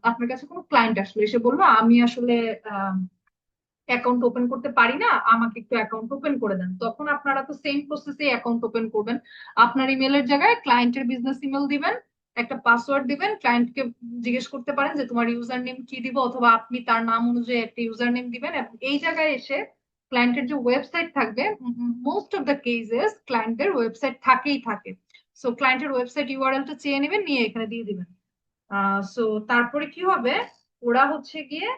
আপনার কাছে কোনো ক্লায়েন্ট আসলো, এসে বললো আমি আসলে অ্যাকাউন্ট ওপেন করতে পারি না, আমাকে একটু অ্যাকাউন্ট ওপেন করে দেন, তখন আপনারা তো সেম প্রসেসে অ্যাকাউন্ট ওপেন করবেন। আপনার ইমেলের জায়গায় ক্লায়েন্টের বিজনেস ইমেল দিবেন, একটা পাসওয়ার্ড দিবেন, ক্লায়েন্টকে জিজ্ঞেস করতে পারেন যে তোমার ইউজার নেম কি দিব, অথবা আপনি তার নাম অনুযায়ী একটা ইউজার নেম দিবেন, এবং এই জায়গায় এসে ক্লায়েন্টের যে ওয়েবসাইট থাকবে, মোস্ট অফ দ্য কেসেস ক্লায়েন্টের ওয়েবসাইট থাকেই থাকে। সো ক্লায়েন্টের ওয়েবসাইট ইউআরএলটা চেয়ে নেবেন, নিয়ে এখানে দিয়ে দিবেন। সো তারপরে কি হবে, ওরা হচ্ছে গিয়ে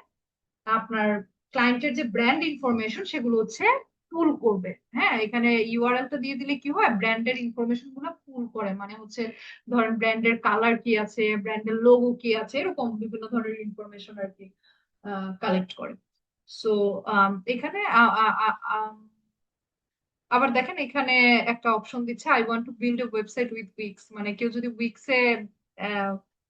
আপনার ক্লায়েন্টের যে ব্র্যান্ড ইনফরমেশন সেগুলো হচ্ছে পুল করবে। হ্যাঁ, এখানে ইউআরএলটা দিয়ে দিলে কি হয়, ব্র্যান্ডের ইনফরমেশন গুলো পুল করে, মানে হচ্ছে ধরেন ব্র্যান্ডের কালার কি আছে, ব্র্যান্ডের লোগো কি আছে, এরকম বিভিন্ন ধরনের ইনফরমেশন আর কি কালেক্ট করে। সো এখানে আবার দেখেন এখানে একটা অপশন দিচ্ছে, I want to build a website with weeks, মানে কেউ যদি উইক্সে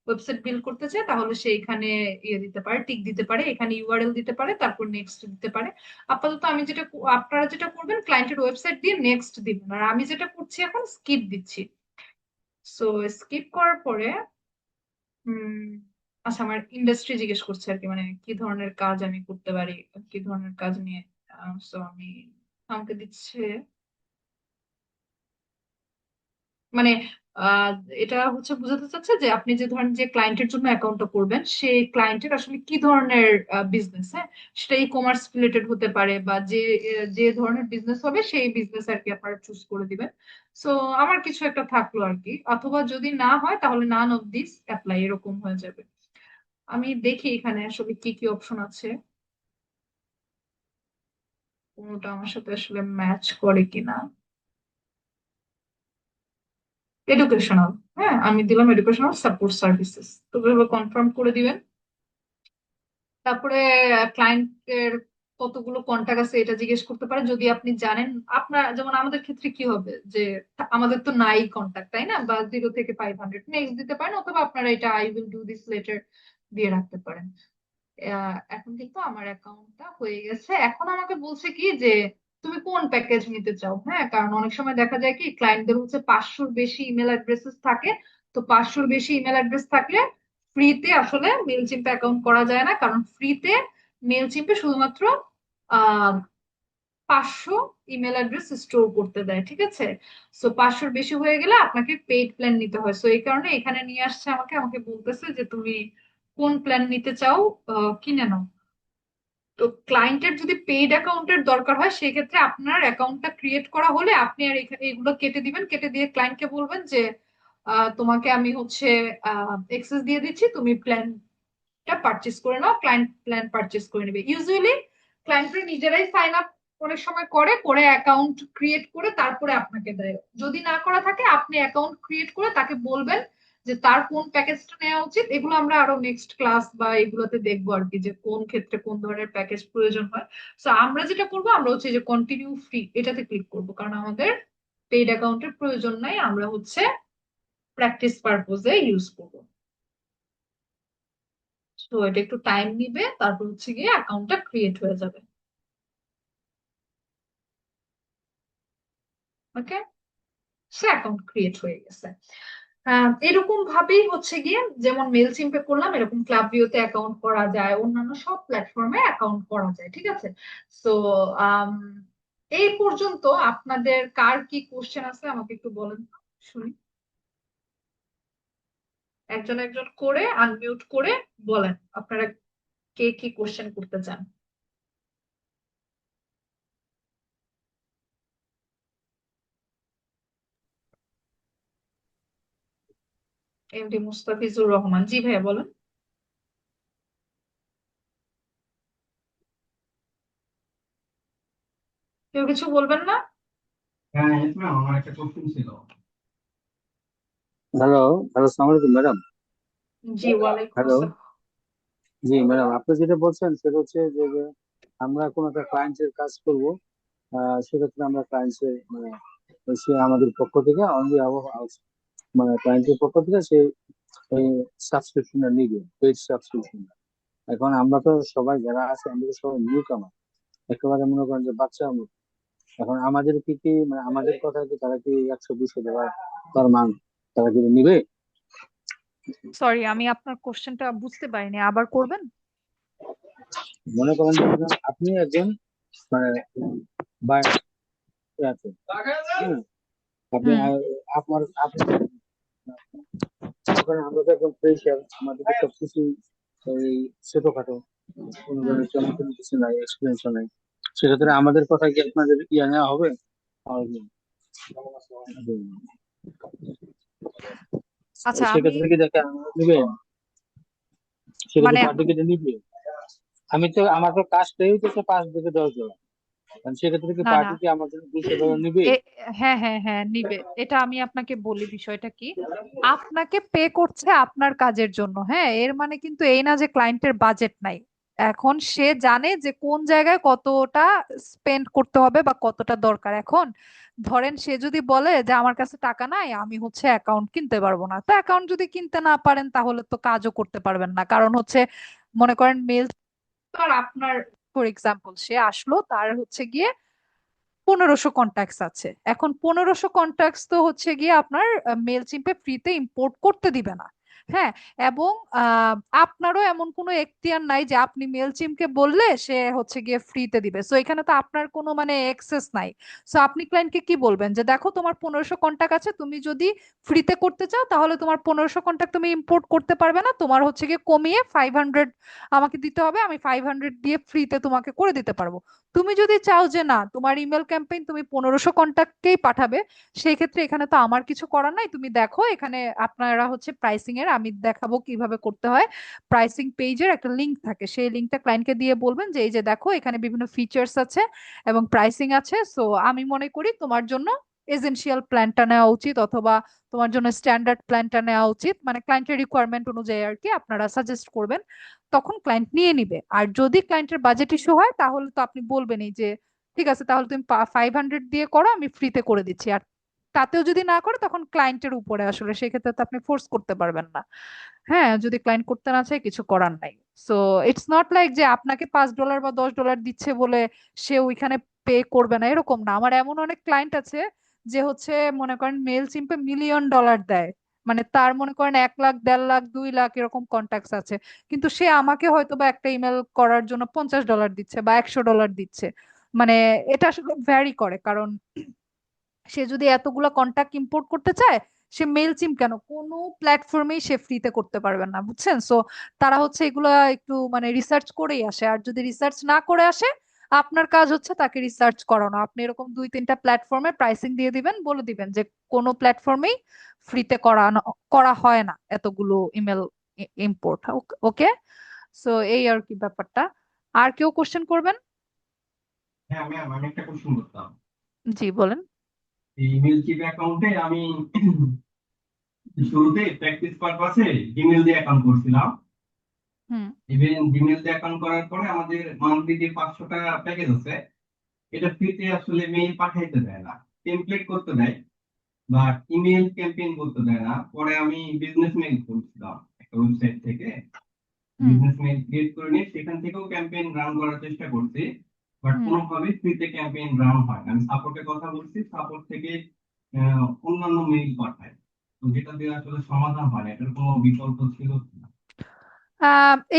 ওয়েবসাইট বিল্ড করতে চায় তাহলে সে এখানে ইয়ে দিতে পারে, টিক দিতে পারে, এখানে ইউআরএল দিতে পারে, তারপর নেক্সট দিতে পারে। আপাতত আমি যেটা আপনারা যেটা করবেন, ক্লায়েন্টের ওয়েবসাইট দিয়ে নেক্সট দিবেন, আর আমি যেটা করছি এখন স্কিপ দিচ্ছি। সো স্কিপ করার পরে আচ্ছা, আমার ইন্ডাস্ট্রি জিজ্ঞেস করছে আর কি, মানে কি ধরনের কাজ আমি করতে পারি, কি ধরনের কাজ নিয়ে। সো আমি আমাকে দিচ্ছে, মানে আহ, এটা হচ্ছে বোঝাতে চাচ্ছে যে আপনি যে ধরেন যে ক্লায়েন্টের জন্য অ্যাকাউন্টটা করবেন, সেই ক্লায়েন্টের আসলে কি ধরনের বিজনেস, হ্যাঁ, সেটা ই কমার্স রিলেটেড হতে পারে, বা যে ধরনের বিজনেস হবে সেই বিজনেস আর কি আপনারা চুজ করে দিবেন। সো আমার কিছু একটা থাকলো আর কি, অথবা যদি না হয় তাহলে নান অফ দিস অ্যাপ্লাই, এরকম হয়ে যাবে। আমি দেখি এখানে আসলে কি কি অপশন আছে, কোনটা আমার সাথে আসলে ম্যাচ করে কিনা। এডুকেশনাল, হ্যাঁ আমি দিলাম এডুকেশনাল সাপোর্ট সার্ভিসেস, তো কনফার্ম করে দিবেন। তারপরে ক্লায়েন্টের কতগুলো কন্টাক্ট আছে এটা জিজ্ঞেস করতে পারে, যদি আপনি জানেন। আপনার যেমন আমাদের ক্ষেত্রে কি হবে যে আমাদের তো নাই কন্টাক্ট, তাই না, বা 0 থেকে 500 নেক্সট দিতে পারেন, অথবা আপনারা এটা I will do this letter দিয়ে রাখতে পারেন। এখন কিন্তু আমার অ্যাকাউন্টটা হয়ে গেছে, এখন আমাকে বলছে কি যে তুমি কোন প্যাকেজ নিতে চাও। হ্যাঁ, কারণ অনেক সময় দেখা যায় কি ক্লায়েন্টদের হচ্ছে 500-র বেশি ইমেল অ্যাড্রেসেস থাকে। তো 500-র বেশি ইমেল অ্যাড্রেস থাকলে ফ্রিতে আসলে মেলচিম্পে অ্যাকাউন্ট করা যায় না, কারণ ফ্রিতে মেলচিম্পে শুধুমাত্র আহ 500 ইমেল অ্যাড্রেস স্টোর করতে দেয়, ঠিক আছে। সো 500-র বেশি হয়ে গেলে আপনাকে পেইড প্ল্যান নিতে হয়। সো এই কারণে এখানে নিয়ে আসছে আমাকে, আমাকে বলতেছে যে তুমি কোন প্ল্যান নিতে চাও, কিনে নাও। তো ক্লায়েন্টের যদি পেইড অ্যাকাউন্টের দরকার হয়, সেক্ষেত্রে আপনার অ্যাকাউন্টটা ক্রিয়েট করা হলে আপনি আর এখানে এগুলো কেটে দিবেন, কেটে দিয়ে ক্লায়েন্টকে বলবেন যে তোমাকে আমি হচ্ছে এক্সেস দিয়ে দিচ্ছি, তুমি প্ল্যানটা পারচেস করে নাও। ক্লায়েন্ট প্ল্যান পারচেস করে নেবে। ইউজুয়ালি ক্লায়েন্টরা নিজেরাই সাইন আপ অনেক সময় করে করে অ্যাকাউন্ট ক্রিয়েট করে তারপরে আপনাকে দেয়। যদি না করা থাকে আপনি অ্যাকাউন্ট ক্রিয়েট করে তাকে বলবেন যে তার কোন প্যাকেজটা নেওয়া উচিত। এগুলো আমরা আরো নেক্সট ক্লাস বা এগুলোতে দেখবো আর কি, যে কোন ক্ষেত্রে কোন ধরনের প্যাকেজ প্রয়োজন হয়। তো আমরা যেটা করবো, আমরা হচ্ছে যে কন্টিনিউ ফ্রি এটাতে ক্লিক করবো, কারণ আমাদের পেইড অ্যাকাউন্টের প্রয়োজন নাই, আমরা হচ্ছে প্র্যাকটিস পারপোজে ইউজ করবো। তো এটা একটু টাইম নিবে, তারপর হচ্ছে গিয়ে অ্যাকাউন্টটা ক্রিয়েট হয়ে যাবে। ওকে, সে অ্যাকাউন্ট ক্রিয়েট হয়ে গেছে। এরকম ভাবেই হচ্ছে গিয়ে যেমন মেল চিম্পে করলাম, এরকম ক্লাব ভিউতে অ্যাকাউন্ট করা যায়, অন্যান্য সব প্ল্যাটফর্মে অ্যাকাউন্ট করা যায়, ঠিক আছে। সো এই পর্যন্ত আপনাদের কার কি কোশ্চেন আছে আমাকে একটু বলেন তো, শুনি। একজন একজন করে আনমিউট করে বলেন আপনারা কে কি কোশ্চেন করতে চান। এমডি মুস্তাফিজুর রহমান, জি ভাইয়া বলেন। কেউ কিছু বলবেন না? হ্যালো হ্যালো, সালাম আলাইকুম ম্যাডাম। জি, ওয়ালাইকুম হ্যালো, আসসালাম। জি ম্যাডাম, আপনি যেটা বলছেন সেটা হচ্ছে যে আমরা কোনো একটা ক্লায়েন্টের কাজ করব, সেক্ষেত্রে আমরা ক্লায়েন্টের মানে সে আমাদের পক্ষ থেকে অনলি মানে ক্লায়েন্টের পক্ষ থেকে সে এই সাবস্ক্রিপশনটা নিবে, পেইড সাবস্ক্রিপশন। এখন আমরা তো সবাই যারা আছে আমরা তো সবাই নিউ কামার, একেবারে মনে করেন যে বাচ্চা মতো। এখন আমাদের কি মানে আমাদের কথা কি তারা কি 100-200 টাকা পার মান্থ তারা কি নিবে? সরি, আমি আপনার কোশ্চেনটা বুঝতে পারিনি, আবার করবেন। মনে করেন যে আপনি একজন মানে বায়ার আছে, হ্যাঁ, আপনি হুম। আপনার আপনি মনে করেন আমরা তো একদম ফ্রেশার, আমাদের তো সবকিছু এই ছোটখাটো, কোনো ধরনের তেমন কোনো কিছু নাই, এক্সপিরিয়েন্স নাই। সেক্ষেত্রে আমাদের কথা কি আপনাদের ইয়ে নেওয়া হবে? আর আচ্ছা, আমি সেক্ষেত্রে কি দেখে নিবে, সেক্ষেত্রে মানে আপনি কি নিবে? আমি তো আমার তো কাজ পেয়ে হইতেছে 5 থেকে 10 জন। কারণ সেক্ষেত্রে কি না না, পার্টি কি আমার জন্য $200 নিবে? এ হ্যাঁ হ্যাঁ হ্যাঁ নিবে। এটা আমি আপনাকে বলি বিষয়টা কি। আপনাকে পে করছে আপনার কাজের জন্য, হ্যাঁ, এর মানে কিন্তু এই না যে ক্লায়েন্টের বাজেট নাই। এখন সে জানে যে কোন জায়গায় কতটা স্পেন্ড করতে হবে বা কতটা দরকার। এখন ধরেন সে যদি বলে যে আমার কাছে টাকা নাই, আমি হচ্ছে অ্যাকাউন্ট কিনতে পারবো না, তো অ্যাকাউন্ট যদি কিনতে না পারেন তাহলে তো কাজও করতে পারবেন না। কারণ হচ্ছে মনে করেন মেল, আর আপনার ফর এক্সাম্পল সে আসলো, তার হচ্ছে গিয়ে 1500 কন্ট্যাক্টস আছে। এখন 1500 কন্ট্যাক্টস তো হচ্ছে গিয়ে আপনার মেল চিম্পে ফ্রিতে ইম্পোর্ট করতে দিবে না। হ্যাঁ, এবং আপনারও এমন কোনো এখতিয়ার নাই যে আপনি মেল চিমকে বললে সে হচ্ছে গিয়ে ফ্রিতে দিবে। সো এখানে তো আপনার কোনো মানে এক্সেস নাই। সো আপনি ক্লায়েন্টকে কি বলবেন যে দেখো তোমার 1500 কন্ট্যাক্ট আছে, তুমি যদি ফ্রিতে করতে চাও তাহলে তোমার 1500 কন্ট্যাক্ট তুমি ইম্পোর্ট করতে পারবে না, তোমার হচ্ছে গিয়ে কমিয়ে 500 আমাকে দিতে হবে, আমি 500 দিয়ে ফ্রিতে তোমাকে করে দিতে পারবো। তুমি যদি চাও যে না তোমার ইমেল ক্যাম্পেইন তুমি 1500 কন্টাক্টকেই পাঠাবে, সেই ক্ষেত্রে এখানে তো আমার কিছু করার নাই। তুমি দেখো এখানে আপনারা হচ্ছে প্রাইসিং এর, আমি দেখাবো কিভাবে করতে হয়। প্রাইসিং পেজের একটা লিংক থাকে, সেই লিংকটা ক্লায়েন্টকে দিয়ে বলবেন যে এই যে দেখো এখানে বিভিন্ন ফিচার্স আছে এবং প্রাইসিং আছে। সো আমি মনে করি তোমার জন্য এসেনশিয়াল প্ল্যানটা নেওয়া উচিত, অথবা তোমার জন্য স্ট্যান্ডার্ড প্ল্যানটা নেওয়া উচিত, মানে ক্লায়েন্টের রিকোয়ারমেন্ট অনুযায়ী আর কি আপনারা সাজেস্ট করবেন। তখন ক্লায়েন্ট নিয়ে নিবে। আর যদি ক্লায়েন্টের বাজেট ইস্যু হয় তাহলে তো আপনি বলবেনই যে ঠিক আছে তাহলে তুমি 500 দিয়ে করো, আমি ফ্রিতে করে দিচ্ছি। আর তাতেও যদি না করে তখন ক্লায়েন্টের উপরে, আসলে সেক্ষেত্রে তো আপনি ফোর্স করতে পারবেন না। হ্যাঁ, যদি ক্লায়েন্ট করতে না চায় কিছু করার নাই। সো ইটস নট লাইক যে আপনাকে $5 বা $10 দিচ্ছে বলে সে ওইখানে পে করবে না, এরকম না। আমার এমন অনেক ক্লায়েন্ট আছে যে হচ্ছে মনে করেন মেল চিম্পে $1,000,000 দেয়, মানে তার মনে করেন 1 লাখ, 1.5 লাখ, 2 লাখ এরকম কন্ট্যাক্টস আছে, কিন্তু সে আমাকে হয়তো বা একটা ইমেল করার জন্য $50 দিচ্ছে বা $100 দিচ্ছে। মানে এটা আসলে ভ্যারি করে, কারণ সে যদি এতগুলা কন্টাক্ট ইম্পোর্ট করতে চায়, সে মেল চিম কেন কোনো প্ল্যাটফর্মেই সে ফ্রিতে করতে পারবেন না, বুঝছেন? সো তারা হচ্ছে এগুলা একটু মানে রিসার্চ করেই আসে। আর যদি রিসার্চ না করে আসে, আপনার কাজ হচ্ছে তাকে রিসার্চ করানো। আপনি এরকম 2-3টা প্ল্যাটফর্মে প্রাইসিং দিয়ে দিবেন, বলে দিবেন যে কোনো প্ল্যাটফর্মেই ফ্রিতে করা হয় না এতগুলো ইমেল ইম্পোর্ট। ওকে, সো এই আর কি ব্যাপারটা। আর কেউ কোশ্চেন করবেন? হ্যাঁ ম্যাম, আমি একটা কোশ্চেন করতাম। জি বলেন। এই ইমেল চিপ অ্যাকাউন্টে আমি শুরুতে প্র্যাকটিস পারপাসে জিমেল দিয়ে অ্যাকাউন্ট করছিলাম। হুম ইভেন জিমেল দিয়ে অ্যাকাউন্ট করার পরে আমাদের মান্থলি যে 500 টাকা প্যাকেজ আছে, এটা ফ্রিতে আসলে মেইল পাঠাইতে দেয় না, টেমপ্লেট করতে দেয়, বাট ইমেল ক্যাম্পেইন করতে দেয় না। পরে আমি বিজনেস মেইল করছিলাম একটা ওয়েবসাইট থেকে, হুম বিজনেস মেইল ক্রিয়েট করে নিয়ে সেখান থেকেও ক্যাম্পেইন রান করার চেষ্টা করছি, বাট হুম। কোনোভাবেই ফ্রিতে ক্যাম্পেইন রান হয় না। আমি সাপোর্টে কথা বলছি, সাপোর্ট থেকে অন্যান্য মেইল পাঠায়, তো যেটা দিয়ে আসলে সমাধান হয় না। এটার কোনো বিকল্প ছিল না?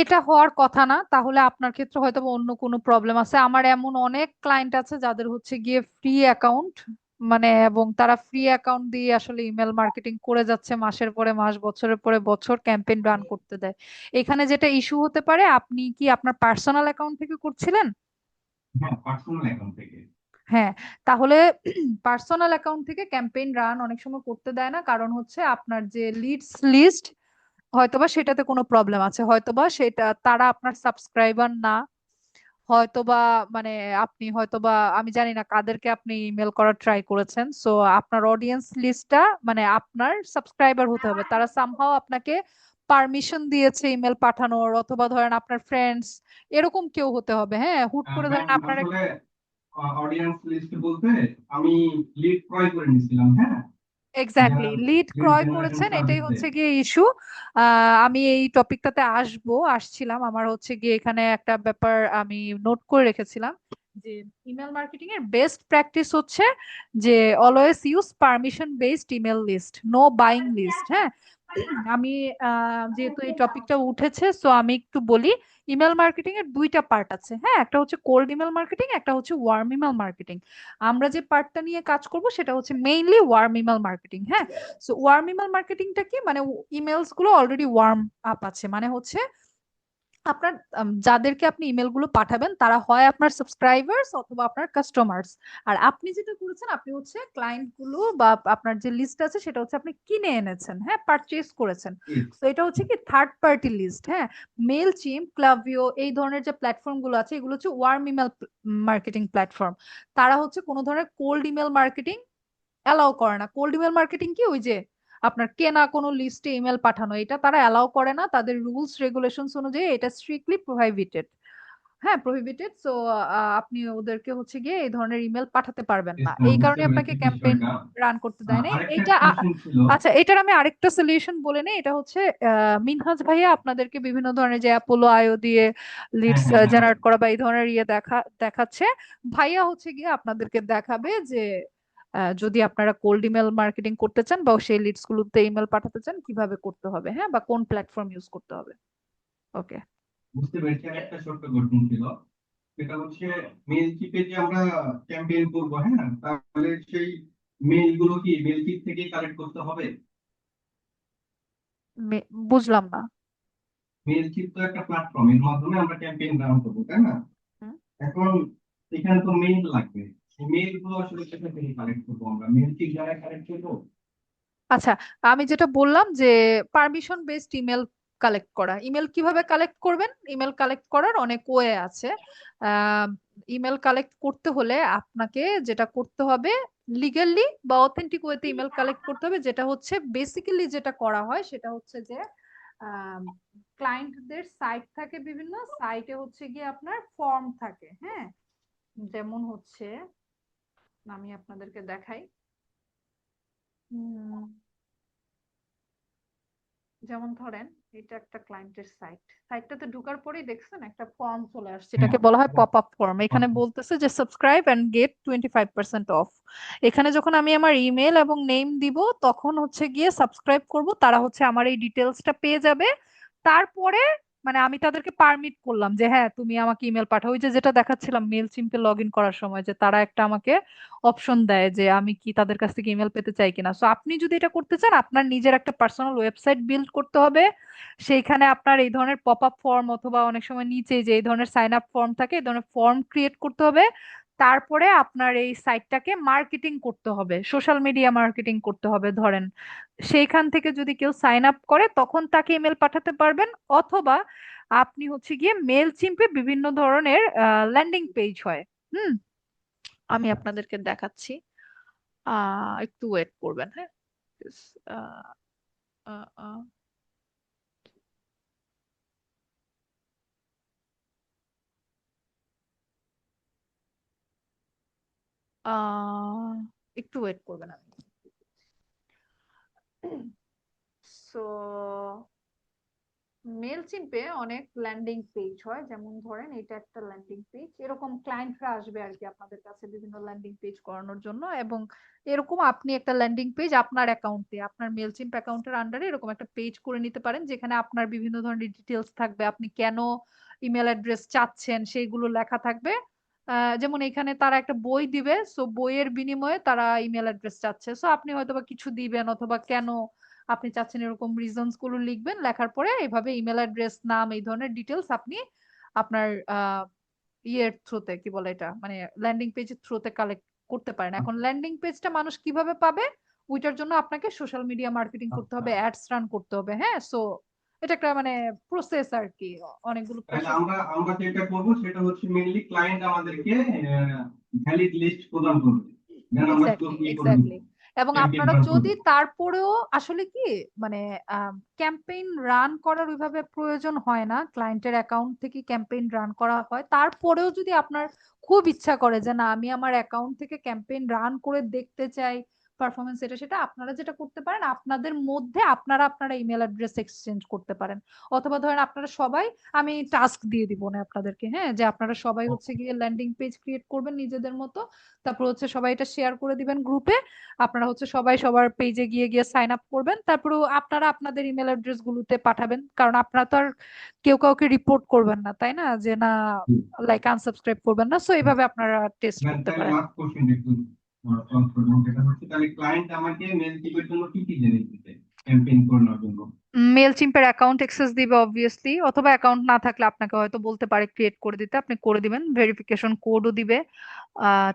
এটা হওয়ার কথা না, তাহলে আপনার ক্ষেত্রে হয়তো বা অন্য কোনো প্রবলেম আছে। আমার এমন অনেক ক্লায়েন্ট আছে যাদের হচ্ছে গিয়ে ফ্রি অ্যাকাউন্ট, মানে এবং তারা ফ্রি অ্যাকাউন্ট দিয়ে আসলে ইমেল মার্কেটিং করে যাচ্ছে, মাসের পরে মাস, বছরের পরে বছর ক্যাম্পেইন রান করতে দেয়। এখানে যেটা ইস্যু হতে পারে, আপনি কি আপনার পার্সোনাল অ্যাকাউন্ট থেকে করছিলেন? হ্যাঁ, পার্সোনাল অ্যাকাউন্ট থেকে। হ্যাঁ, তাহলে পার্সোনাল অ্যাকাউন্ট থেকে ক্যাম্পেইন রান অনেক সময় করতে দেয় না, কারণ হচ্ছে আপনার যে লিডস লিস্ট হয়তোবা সেটাতে কোনো প্রবলেম আছে, হয়তোবা সেটা তারা আপনার সাবস্ক্রাইবার না, হয়তোবা মানে আপনি হয়তোবা আমি জানি না কাদেরকে আপনি ইমেল করার ট্রাই করেছেন। সো আপনার অডিয়েন্স লিস্টটা মানে আপনার সাবস্ক্রাইবার হতে হবে, তারা সামহাও আপনাকে পারমিশন দিয়েছে ইমেল পাঠানোর, অথবা ধরেন আপনার ফ্রেন্ডস এরকম কেউ হতে হবে। হ্যাঁ, হুট করে ম্যাম ধরেন আপনার আসলে অডিয়েন্স লিস্ট বলতে আমি লিড ক্রয় করে নিয়েছিলাম, হ্যাঁ, যারা এক্স্যাক্টলি লিড লিড ক্রয় জেনারেশন করেছেন, এটাই সার্ভিস দেয়। হচ্ছে গিয়ে ইস্যু। আমি এই টপিকটাতে আসছিলাম, আমার হচ্ছে গিয়ে এখানে একটা ব্যাপার আমি নোট করে রেখেছিলাম যে ইমেল মার্কেটিং এর বেস্ট প্র্যাকটিস হচ্ছে যে always use permission based email list, no buying list. হ্যাঁ, আমি যেহেতু এই টপিকটা উঠেছে সো আমি একটু বলি। ইমেল মার্কেটিং এর দুইটা পার্ট আছে, হ্যাঁ, একটা হচ্ছে কোল্ড ইমেল মার্কেটিং, একটা হচ্ছে ওয়ার্ম ইমেল মার্কেটিং। আমরা যে পার্টটা নিয়ে কাজ করব সেটা হচ্ছে মেইনলি ওয়ার্ম ইমেল মার্কেটিং। হ্যাঁ, সো ওয়ার্ম ইমেল মার্কেটিংটা কি, মানে ইমেলস গুলো অলরেডি ওয়ার্ম আপ আছে, মানে হচ্ছে আপনার যাদেরকে আপনি ইমেল গুলো পাঠাবেন তারা হয় আপনার সাবস্ক্রাইবার্স অথবা আপনার কাস্টমার্স। আর আপনি যেটা করেছেন, আপনি হচ্ছে ক্লায়েন্ট গুলো বা আপনার যে লিস্ট আছে সেটা হচ্ছে আপনি কিনে এনেছেন, হ্যাঁ, পারচেজ করেছেন। তো এটা হচ্ছে কি থার্ড পার্টি লিস্ট, হ্যাঁ। মেল চিম, ক্লাভিও এই ধরনের যে প্ল্যাটফর্ম গুলো আছে এগুলো হচ্ছে ওয়ার্ম ইমেল মার্কেটিং প্ল্যাটফর্ম। তারা হচ্ছে কোনো ধরনের কোল্ড ইমেল মার্কেটিং অ্যালাউ করে না। কোল্ড ইমেল মার্কেটিং কি, ওই যে আপনার কেনা কোনো লিস্টে ইমেল পাঠানো, এটা তারা অ্যালাউ করে না। তাদের রুলস রেগুলেশনস অনুযায়ী এটা স্ট্রিক্টলি প্রোহিবিটেড, হ্যাঁ, প্রোহিবিটেড। সো আপনি ওদেরকে হচ্ছে গিয়ে এই ধরনের ইমেল পাঠাতে পারবেন না, এই বুঝতে কারণে আপনাকে পেরেছি ক্যাম্পেইন বিষয়টা। রান করতে দেয় নাই আরেকটা এইটা। কোশ্চেন ছিল। আচ্ছা, এটার আমি আরেকটা সলিউশন বলে নেই। এটা হচ্ছে মিনহাজ ভাইয়া আপনাদেরকে বিভিন্ন ধরনের যে অ্যাপোলো আইও দিয়ে হ্যাঁ লিডস হ্যাঁ হ্যাঁ জেনারেট করা বা এই ধরনের ইয়ে দেখাচ্ছে। ভাইয়া হচ্ছে গিয়ে আপনাদেরকে দেখাবে যে যদি আপনারা কোল্ড ইমেল মার্কেটিং করতে চান বা সেই লিডস গুলোতে ইমেল পাঠাতে চান কিভাবে করতে হবে, হ্যাঁ, বা কোন প্ল্যাটফর্ম ইউজ করতে হবে। ওকে। বুঝতে পেরেছি। আর একটা ছোট্ট কোশ্চেন ছিল, সেটা হচ্ছে মেল চিপে যে আমরা ক্যাম্পেইন করব, হ্যাঁ, তাহলে সেই মেল গুলো কি মেল চিপ থেকে কালেক্ট করতে হবে? বুঝলাম না। মেল চিপ তো একটা প্ল্যাটফর্ম, এর মাধ্যমে আমরা ক্যাম্পেইন রান করবো, তাই না? হুম। এখন এখানে তো মেইল লাগবে, সেই মেইল গুলো আসলে কোথা থেকে কালেক্ট করবো? আমরা মেল চিপ দ্বারা কালেক্ট করবো? আচ্ছা, আমি যেটা বললাম যে পারমিশন বেসড ইমেল কালেক্ট করা। ইমেল কিভাবে কালেক্ট করবেন? ইমেল কালেক্ট করার অনেক ওয়ে আছে। ইমেল কালেক্ট করতে হলে আপনাকে যেটা করতে হবে, লিগ্যালি বা অথেন্টিক ওয়েতে ইমেল কালেক্ট করতে হবে। যেটা হচ্ছে বেসিক্যালি যেটা করা হয় সেটা হচ্ছে যে ক্লায়েন্টদের সাইট থাকে, বিভিন্ন সাইটে হচ্ছে গিয়ে আপনার ফর্ম থাকে, হ্যাঁ। যেমন হচ্ছে আমি আপনাদেরকে দেখাই। উম, যেমন ধরেন এটা একটা ক্লায়েন্টের সাইটটাতে ঢোকার পরেই দেখছেন একটা ফর্ম চলে আসছে, হ্যাঁ। এটাকে বলা হয় পপ আপ ফর্ম। এখানে বলতেছে যে সাবস্ক্রাইব এন্ড গেট 25% অফ। এখানে যখন আমি আমার ইমেল এবং নেম দিব তখন হচ্ছে গিয়ে সাবস্ক্রাইব করব, তারা হচ্ছে আমার এই ডিটেলসটা পেয়ে যাবে। তারপরে মানে আমি তাদেরকে পারমিট করলাম যে হ্যাঁ তুমি আমাকে ইমেল পাঠাও। ওই যে যেটা দেখাচ্ছিলাম মেল চিমকে লগ ইন করার সময়, যে তারা একটা আমাকে অপশন দেয় যে আমি কি তাদের কাছ থেকে ইমেল পেতে চাই কিনা। সো আপনি যদি এটা করতে চান আপনার নিজের একটা পার্সোনাল ওয়েবসাইট বিল্ড করতে হবে। সেইখানে আপনার এই ধরনের পপ আপ ফর্ম অথবা অনেক সময় নিচে যে এই ধরনের সাইন আপ ফর্ম থাকে, এই ধরনের ফর্ম ক্রিয়েট করতে হবে। তারপরে আপনার এই সাইটটাকে মার্কেটিং করতে হবে, সোশ্যাল মিডিয়া মার্কেটিং করতে হবে। ধরেন সেইখান থেকে যদি কেউ সাইন আপ করে তখন তাকে ইমেল পাঠাতে পারবেন। অথবা আপনি হচ্ছে গিয়ে মেল চিম্পে বিভিন্ন ধরনের ল্যান্ডিং পেজ হয়। হুম, আমি আপনাদেরকে দেখাচ্ছি। একটু ওয়েট করবেন, হ্যাঁ। Yes, আহ, আহ, আহ, আহ, একটু ওয়েট করবেন আমি। সো মেলচিম্পে অনেক ল্যান্ডিং পেজ হয়। যেমন ধরেন এটা একটা ল্যান্ডিং পেজ, এরকম ক্লায়েন্টরা আসবে আর কি আপনাদের কাছে বিভিন্ন ল্যান্ডিং পেজ করানোর জন্য। এবং এরকম আপনি একটা ল্যান্ডিং পেজ আপনার অ্যাকাউন্টে, আপনার মেলচিম্প অ্যাকাউন্টের আন্ডারে এরকম একটা পেজ করে নিতে পারেন, যেখানে আপনার বিভিন্ন ধরনের ডিটেলস থাকবে, আপনি কেন ইমেল অ্যাড্রেস চাচ্ছেন সেইগুলো লেখা থাকবে। যেমন এখানে তারা একটা বই দিবে, সো বইয়ের বিনিময়ে তারা ইমেল অ্যাড্রেস চাচ্ছে, সো আপনি হয়তোবা কিছু দিবেন অথবা কেন আপনি চাচ্ছেন এরকম রিজনস গুলো লিখবেন। লেখার পরে এভাবে ইমেল অ্যাড্রেস, নাম, এই ধরনের ডিটেলস আপনি আপনার ইয়ের থ্রুতে, কি বলে এটা, মানে ল্যান্ডিং পেজের থ্রুতে কালেক্ট করতে পারেন। এখন ল্যান্ডিং পেজটা মানুষ কিভাবে পাবে, ওইটার জন্য আপনাকে সোশ্যাল মিডিয়া মার্কেটিং করতে হবে, অ্যাডস রান করতে হবে, হ্যাঁ। সো এটা একটা মানে প্রসেস আর কি, অনেকগুলো তাহলে প্রসেস। আমরা আমরা যেটা করবো সেটা হচ্ছে মেইনলি ক্লায়েন্ট আমাদেরকে ভ্যালিড লিস্ট প্রদান করবে, দেন আমরা এক্স্যাক্টলি, ইয়ে করে দিব, এক্স্যাক্টলি। এবং ক্যাম্পেইন আপনারা রান যদি করবো। তারপরেও আসলে কি মানে ক্যাম্পেইন রান করার ওইভাবে প্রয়োজন হয় না, ক্লায়েন্টের অ্যাকাউন্ট থেকে ক্যাম্পেইন রান করা হয়, তারপরেও যদি আপনার খুব ইচ্ছা করে যে না আমি আমার অ্যাকাউন্ট থেকে ক্যাম্পেইন রান করে দেখতে চাই পারফরমেন্স, এটা সেটা আপনারা যেটা করতে পারেন আপনাদের মধ্যে আপনারা আপনারা ইমেল অ্যাড্রেস এক্সচেঞ্জ করতে পারেন। অথবা ধরেন আপনারা সবাই, আমি টাস্ক দিয়ে দিব না আপনাদেরকে, হ্যাঁ, যে আপনারা সবাই হচ্ছে গিয়ে ল্যান্ডিং পেজ ক্রিয়েট করবেন নিজেদের মতো। তারপর হচ্ছে সবাই এটা শেয়ার করে দিবেন গ্রুপে। আপনারা হচ্ছে সবাই সবার পেজে গিয়ে গিয়ে সাইন আপ করবেন। তারপর আপনারা আপনাদের ইমেল অ্যাড্রেস গুলোতে পাঠাবেন, কারণ আপনারা তো আর কেউ কাউকে রিপোর্ট করবেন না, তাই না, যে না লাইক আনসাবস্ক্রাইব করবেন না। সো এইভাবে আপনারা টেস্ট করতে তাহলে পারেন। লাস্ট কোশ্চেন একটু সলভ করলাম, যেটা হচ্ছে তাহলে ক্লায়েন্ট আমাকে মেল চিপের জন্য কি কি জিনিস দিতে ক্যাম্পেইন করানোর জন্য? মেলচিম্পের অ্যাকাউন্ট অ্যাক্সেস দিবে অবভিয়াসলি, অথবা অ্যাকাউন্ট না থাকলে আপনাকে হয়তো বলতে পারে ক্রিয়েট করে দিতে, আপনি করে দিবেন। ভেরিফিকেশন কোডও দিবে।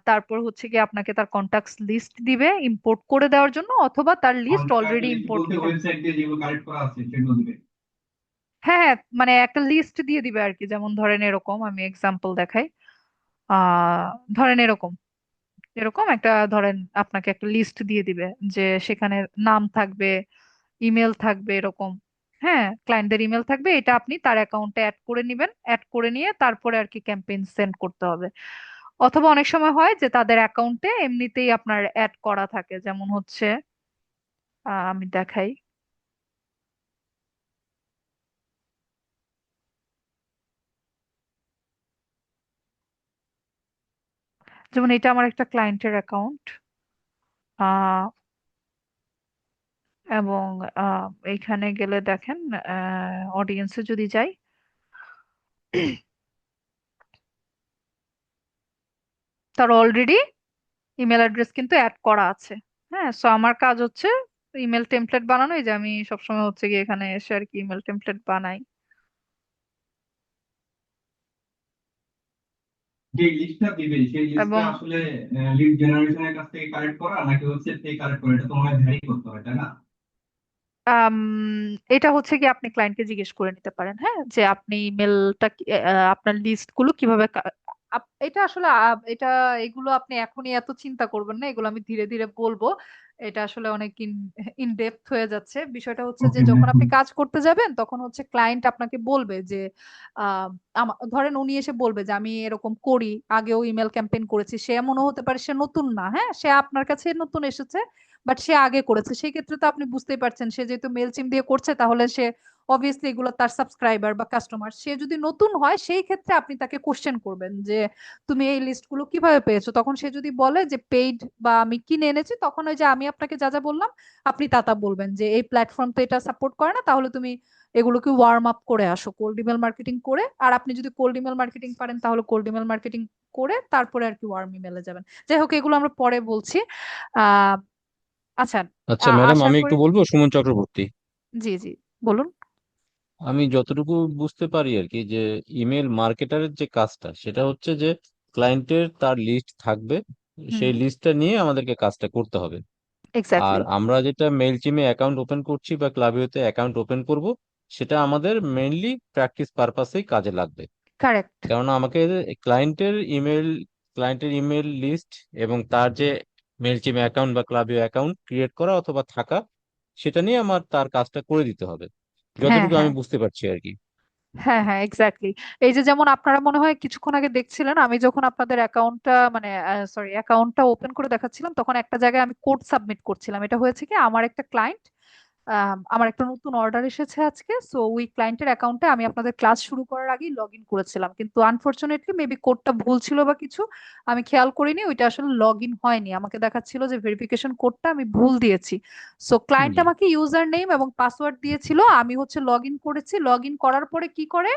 তারপর হচ্ছে কি আপনাকে তার কন্টাক্টস লিস্ট দিবে ইম্পোর্ট করে দেওয়ার জন্য, অথবা তার list contact already list import. বলতে ওয়েবসাইট দিয়ে যেগুলো কালেক্ট করা আছে সেগুলো দিবে। হ্যাঁ হ্যাঁ, মানে একটা লিস্ট দিয়ে দিবে আর কি। যেমন ধরেন এরকম, আমি এক্সাম্পল দেখাই। আহ ধরেন এরকম এরকম একটা, ধরেন আপনাকে একটা লিস্ট দিয়ে দিবে যে সেখানে নাম থাকবে, ইমেল থাকবে এরকম। হ্যাঁ, ক্লায়েন্টদের ইমেল থাকবে, এটা আপনি তার অ্যাকাউন্টে অ্যাড করে নিবেন। অ্যাড করে নিয়ে তারপরে আর কি ক্যাম্পেইন সেন্ড করতে হবে। অথবা অনেক সময় হয় যে তাদের অ্যাকাউন্টে এমনিতেই আপনার অ্যাড করা থাকে, যেমন হচ্ছে আমি দেখাই। যেমন এটা আমার একটা ক্লায়েন্টের অ্যাকাউন্ট, আহ এবং এইখানে গেলে দেখেন, অডিয়েন্সে যদি যাই, তার অলরেডি ইমেল অ্যাড্রেস কিন্তু অ্যাড করা আছে। হ্যাঁ, সো আমার কাজ হচ্ছে ইমেল টেমপ্লেট বানানো। এই যে আমি সবসময় হচ্ছে কি এখানে এসে আর কি ইমেল টেমপ্লেট বানাই। যে লিস্টটা দিবে সেই লিস্টটা এবং আসলে লিড জেনারেশনের কাছ থেকে কালেক্ট করা নাকি ওয়েবসাইট থেকে কালেক্ট করা, এটা তো মনে হয় ভ্যারি করতে হয়, তাই না? আম, এটা হচ্ছে কি আপনি ক্লায়েন্টকে জিজ্ঞেস করে নিতে পারেন, হ্যাঁ, যে আপনি ইমেলটা আপনার লিস্ট গুলো কিভাবে এটা আসলে এটা এগুলো আপনি এখনই এত চিন্তা করবেন না, এগুলো আমি ধীরে ধীরে বলবো। এটা আসলে অনেক ইন ডেপথ হয়ে যাচ্ছে। বিষয়টা হচ্ছে যে ওকে যখন ম্যাম। আপনি কাজ করতে যাবেন তখন হচ্ছে ক্লায়েন্ট আপনাকে বলবে যে আহ ধরেন উনি এসে বলবে যে আমি এরকম করি, আগেও ইমেল ক্যাম্পেইন করেছি। সে এমনও হতে পারে সে নতুন না, হ্যাঁ, সে আপনার কাছে নতুন এসেছে, বাট সে আগে করেছে। সেই ক্ষেত্রে তো আপনি বুঝতেই পারছেন, সে যেহেতু মেলচিম দিয়ে করছে তাহলে সে অবভিয়াসলি এগুলো তার সাবস্ক্রাইবার বা কাস্টমার। সে যদি নতুন হয় সেই ক্ষেত্রে আপনি তাকে কোশ্চেন করবেন যে তুমি এই লিস্টগুলো কিভাবে পেয়েছো। তখন সে যদি বলে যে পেইড বা আমি কিনে এনেছি, তখন ওই যে আমি আপনাকে যা যা বললাম আপনি তা তা বলবেন যে এই প্ল্যাটফর্ম তো এটা সাপোর্ট করে না, তাহলে তুমি এগুলোকে ওয়ার্ম আপ করে আসো কোল্ড ইমেল মার্কেটিং করে। আর আপনি যদি কোল্ড ইমেল মার্কেটিং পারেন তাহলে কোল্ড ইমেল মার্কেটিং করে তারপরে আর কি ওয়ার্ম ইমেলে যাবেন। যাই হোক, এগুলো আমরা পরে বলছি। আহ আচ্ছা, আচ্ছা ম্যাডাম, আশা আমি করি। একটু বলবো, সুমন চক্রবর্তী। জি জি, বলুন। আমি যতটুকু বুঝতে পারি আর কি, যে ইমেল মার্কেটারের যে কাজটা সেটা হচ্ছে যে ক্লায়েন্টের তার লিস্ট থাকবে, হুম, সেই লিস্টটা নিয়ে আমাদেরকে কাজটা করতে হবে। আর এক্স্যাক্টলি। আমরা যেটা মেইলচিমে অ্যাকাউন্ট ওপেন করছি বা ক্লাবিওতে অ্যাকাউন্ট ওপেন করব, সেটা আমাদের মেইনলি প্র্যাকটিস পারপাসেই কাজে লাগবে। কারেক্ট। কেননা আমাকে ক্লায়েন্টের ইমেল ক্লায়েন্টের ইমেল লিস্ট এবং তার যে মেইলচিমে অ্যাকাউন্ট বা ক্লাবিও অ্যাকাউন্ট ক্রিয়েট করা অথবা থাকা, সেটা নিয়ে আমার তার কাজটা করে দিতে হবে, হ্যাঁ যতটুকু আমি হ্যাঁ বুঝতে পারছি আর কি। হ্যাঁ হ্যাঁ, এক্স্যাক্টলি। এই যে যেমন আপনারা মনে হয় কিছুক্ষণ আগে দেখছিলেন, আমি যখন আপনাদের অ্যাকাউন্টটা মানে সরি অ্যাকাউন্টটা ওপেন করে দেখাচ্ছিলাম, তখন একটা জায়গায় আমি কোড সাবমিট করছিলাম। এটা হয়েছে কি, আমার একটা ক্লায়েন্ট, আমার একটা নতুন অর্ডার এসেছে আজকে। সো ওই ক্লায়েন্টের অ্যাকাউন্টে আমি আপনাদের ক্লাস শুরু করার আগেই লগ ইন করেছিলাম, কিন্তু আনফরচুনেটলি মেবি কোডটা ভুল ছিল বা কিছু, আমি খেয়াল করিনি। ওইটা আসলে লগ ইন হয়নি, আমাকে দেখাচ্ছিল যে ভেরিফিকেশন কোডটা আমি ভুল দিয়েছি। সো ক্লায়েন্ট জি। আমাকে ইউজার নেম এবং পাসওয়ার্ড দিয়েছিল, আমি হচ্ছে লগ ইন করেছি। লগ ইন করার পরে কি করে,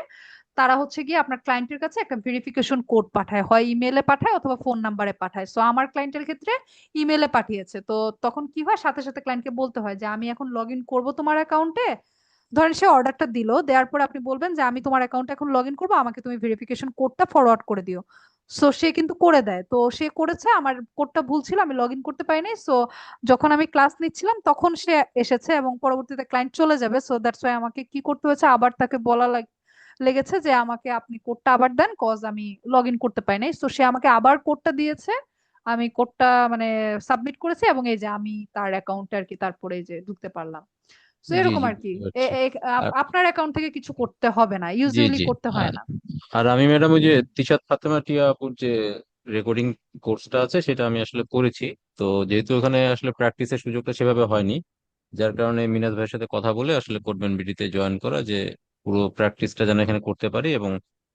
তারা হচ্ছে গিয়ে আপনার ক্লায়েন্টের কাছে একটা ভেরিফিকেশন কোড পাঠায়, হয় ইমেলে পাঠায় অথবা ফোন নাম্বারে পাঠায়। সো আমার ক্লায়েন্টের ক্ষেত্রে ইমেলে পাঠিয়েছে। তো তখন কি হয়, সাথে সাথে ক্লায়েন্টকে বলতে হয় যে আমি এখন লগ ইন করবো তোমার অ্যাকাউন্টে। ধরেন সে অর্ডারটা দিল, দেওয়ার পর আপনি বলবেন যে আমি তোমার অ্যাকাউন্টে এখন লগ ইন করবো, আমাকে তুমি ভেরিফিকেশন কোডটা ফরওয়ার্ড করে দিও। সো সে কিন্তু করে দেয়। তো সে করেছে, আমার কোডটা ভুল ছিল, আমি লগ ইন করতে পারিনি। সো যখন আমি ক্লাস নিচ্ছিলাম তখন সে এসেছে এবং পরবর্তীতে ক্লায়েন্ট চলে যাবে। সো দ্যাটস ওয়াই আমাকে কি করতে হয়েছে, আবার তাকে বলা লেগেছে যে আমাকে আপনি কোডটা আবার দেন, কজ আমি লগ ইন করতে পারি নাই। তো সে আমাকে আবার কোডটা দিয়েছে, আমি কোডটা মানে সাবমিট করেছি, এবং এই যে আমি তার অ্যাকাউন্টে আর কি তারপরে এই যে ঢুকতে পারলাম। তো জি এরকম জি, আর কি। বুঝতে পারছি। আর আপনার অ্যাকাউন্ট থেকে কিছু করতে হবে না, জি ইউজুয়ালি জি। করতে হয় আর না। আর আমি ম্যাডাম ওই যে তিশাত ফাতেমা টিয়া আপুর যে রেকর্ডিং কোর্সটা আছে সেটা আমি আসলে করেছি। তো যেহেতু ওখানে আসলে প্র্যাকটিসের সুযোগটা সেভাবে হয়নি, যার কারণে মিনাজ ভাইয়ের সাথে কথা বলে আসলে কোডম্যান বিডিতে জয়েন করা, যে পুরো প্র্যাকটিসটা যেন এখানে করতে পারি এবং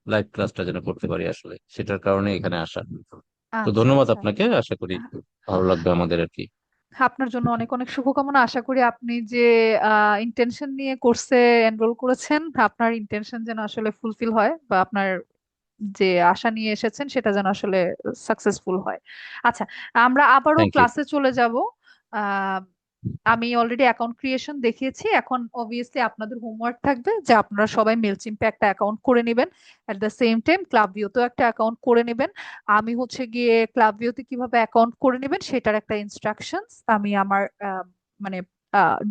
লাইভ ক্লাসটা যেন করতে পারি, আসলে সেটার কারণে এখানে আসা। তো আচ্ছা ধন্যবাদ আচ্ছা। আপনাকে, আশা করি ভালো লাগবে আমাদের আর কি। আপনার জন্য অনেক অনেক শুভকামনা। আশা করি আপনি যে ইন্টেনশন নিয়ে কোর্সে এনরোল করেছেন, আপনার ইন্টেনশন যেন আসলে ফুলফিল হয়, বা আপনার যে আশা নিয়ে এসেছেন সেটা যেন আসলে সাকসেসফুল হয়। আচ্ছা, আমরা আবারও থ্যাংক ইউ। ক্লাসে চলে যাব। আহ আমি অলরেডি অ্যাকাউন্ট ক্রিয়েশন দেখিয়েছি। এখন অবভিয়াসলি আপনাদের হোমওয়ার্ক থাকবে যে আপনারা সবাই মেলচিম্পে একটা অ্যাকাউন্ট করে নেবেন, এট দ্য সেম টাইম ক্লাবভিউতেও একটা অ্যাকাউন্ট করে নেবেন। আমি হচ্ছে গিয়ে ক্লাবভিউতে কিভাবে অ্যাকাউন্ট করে নেবেন সেটার একটা ইনস্ট্রাকশনস আমি আমার মানে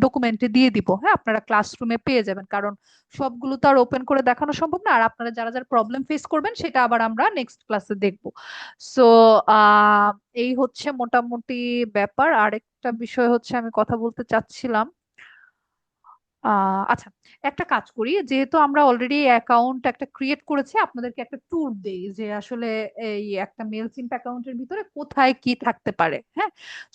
ডকুমেন্টে দিয়ে দিব। হ্যাঁ, আপনারা ক্লাসরুমে পেয়ে যাবেন, কারণ সবগুলো তো আর ওপেন করে দেখানো সম্ভব না। আর আপনারা যারা যারা প্রবলেম ফেস করবেন সেটা আবার আমরা নেক্সট ক্লাসে দেখবো। সো আহ এই হচ্ছে মোটামুটি ব্যাপার। আরেকটা বিষয় হচ্ছে আমি কথা বলতে চাচ্ছিলাম, আচ্ছা, একটা কাজ করি, যেহেতু আমরা অলরেডি অ্যাকাউন্ট একটা ক্রিয়েট করেছি, আপনাদেরকে একটা ট্যুর দেই যে আসলে এই একটা মেলচিম্প অ্যাকাউন্টের ভিতরে কোথায় কি থাকতে পারে। হ্যাঁ,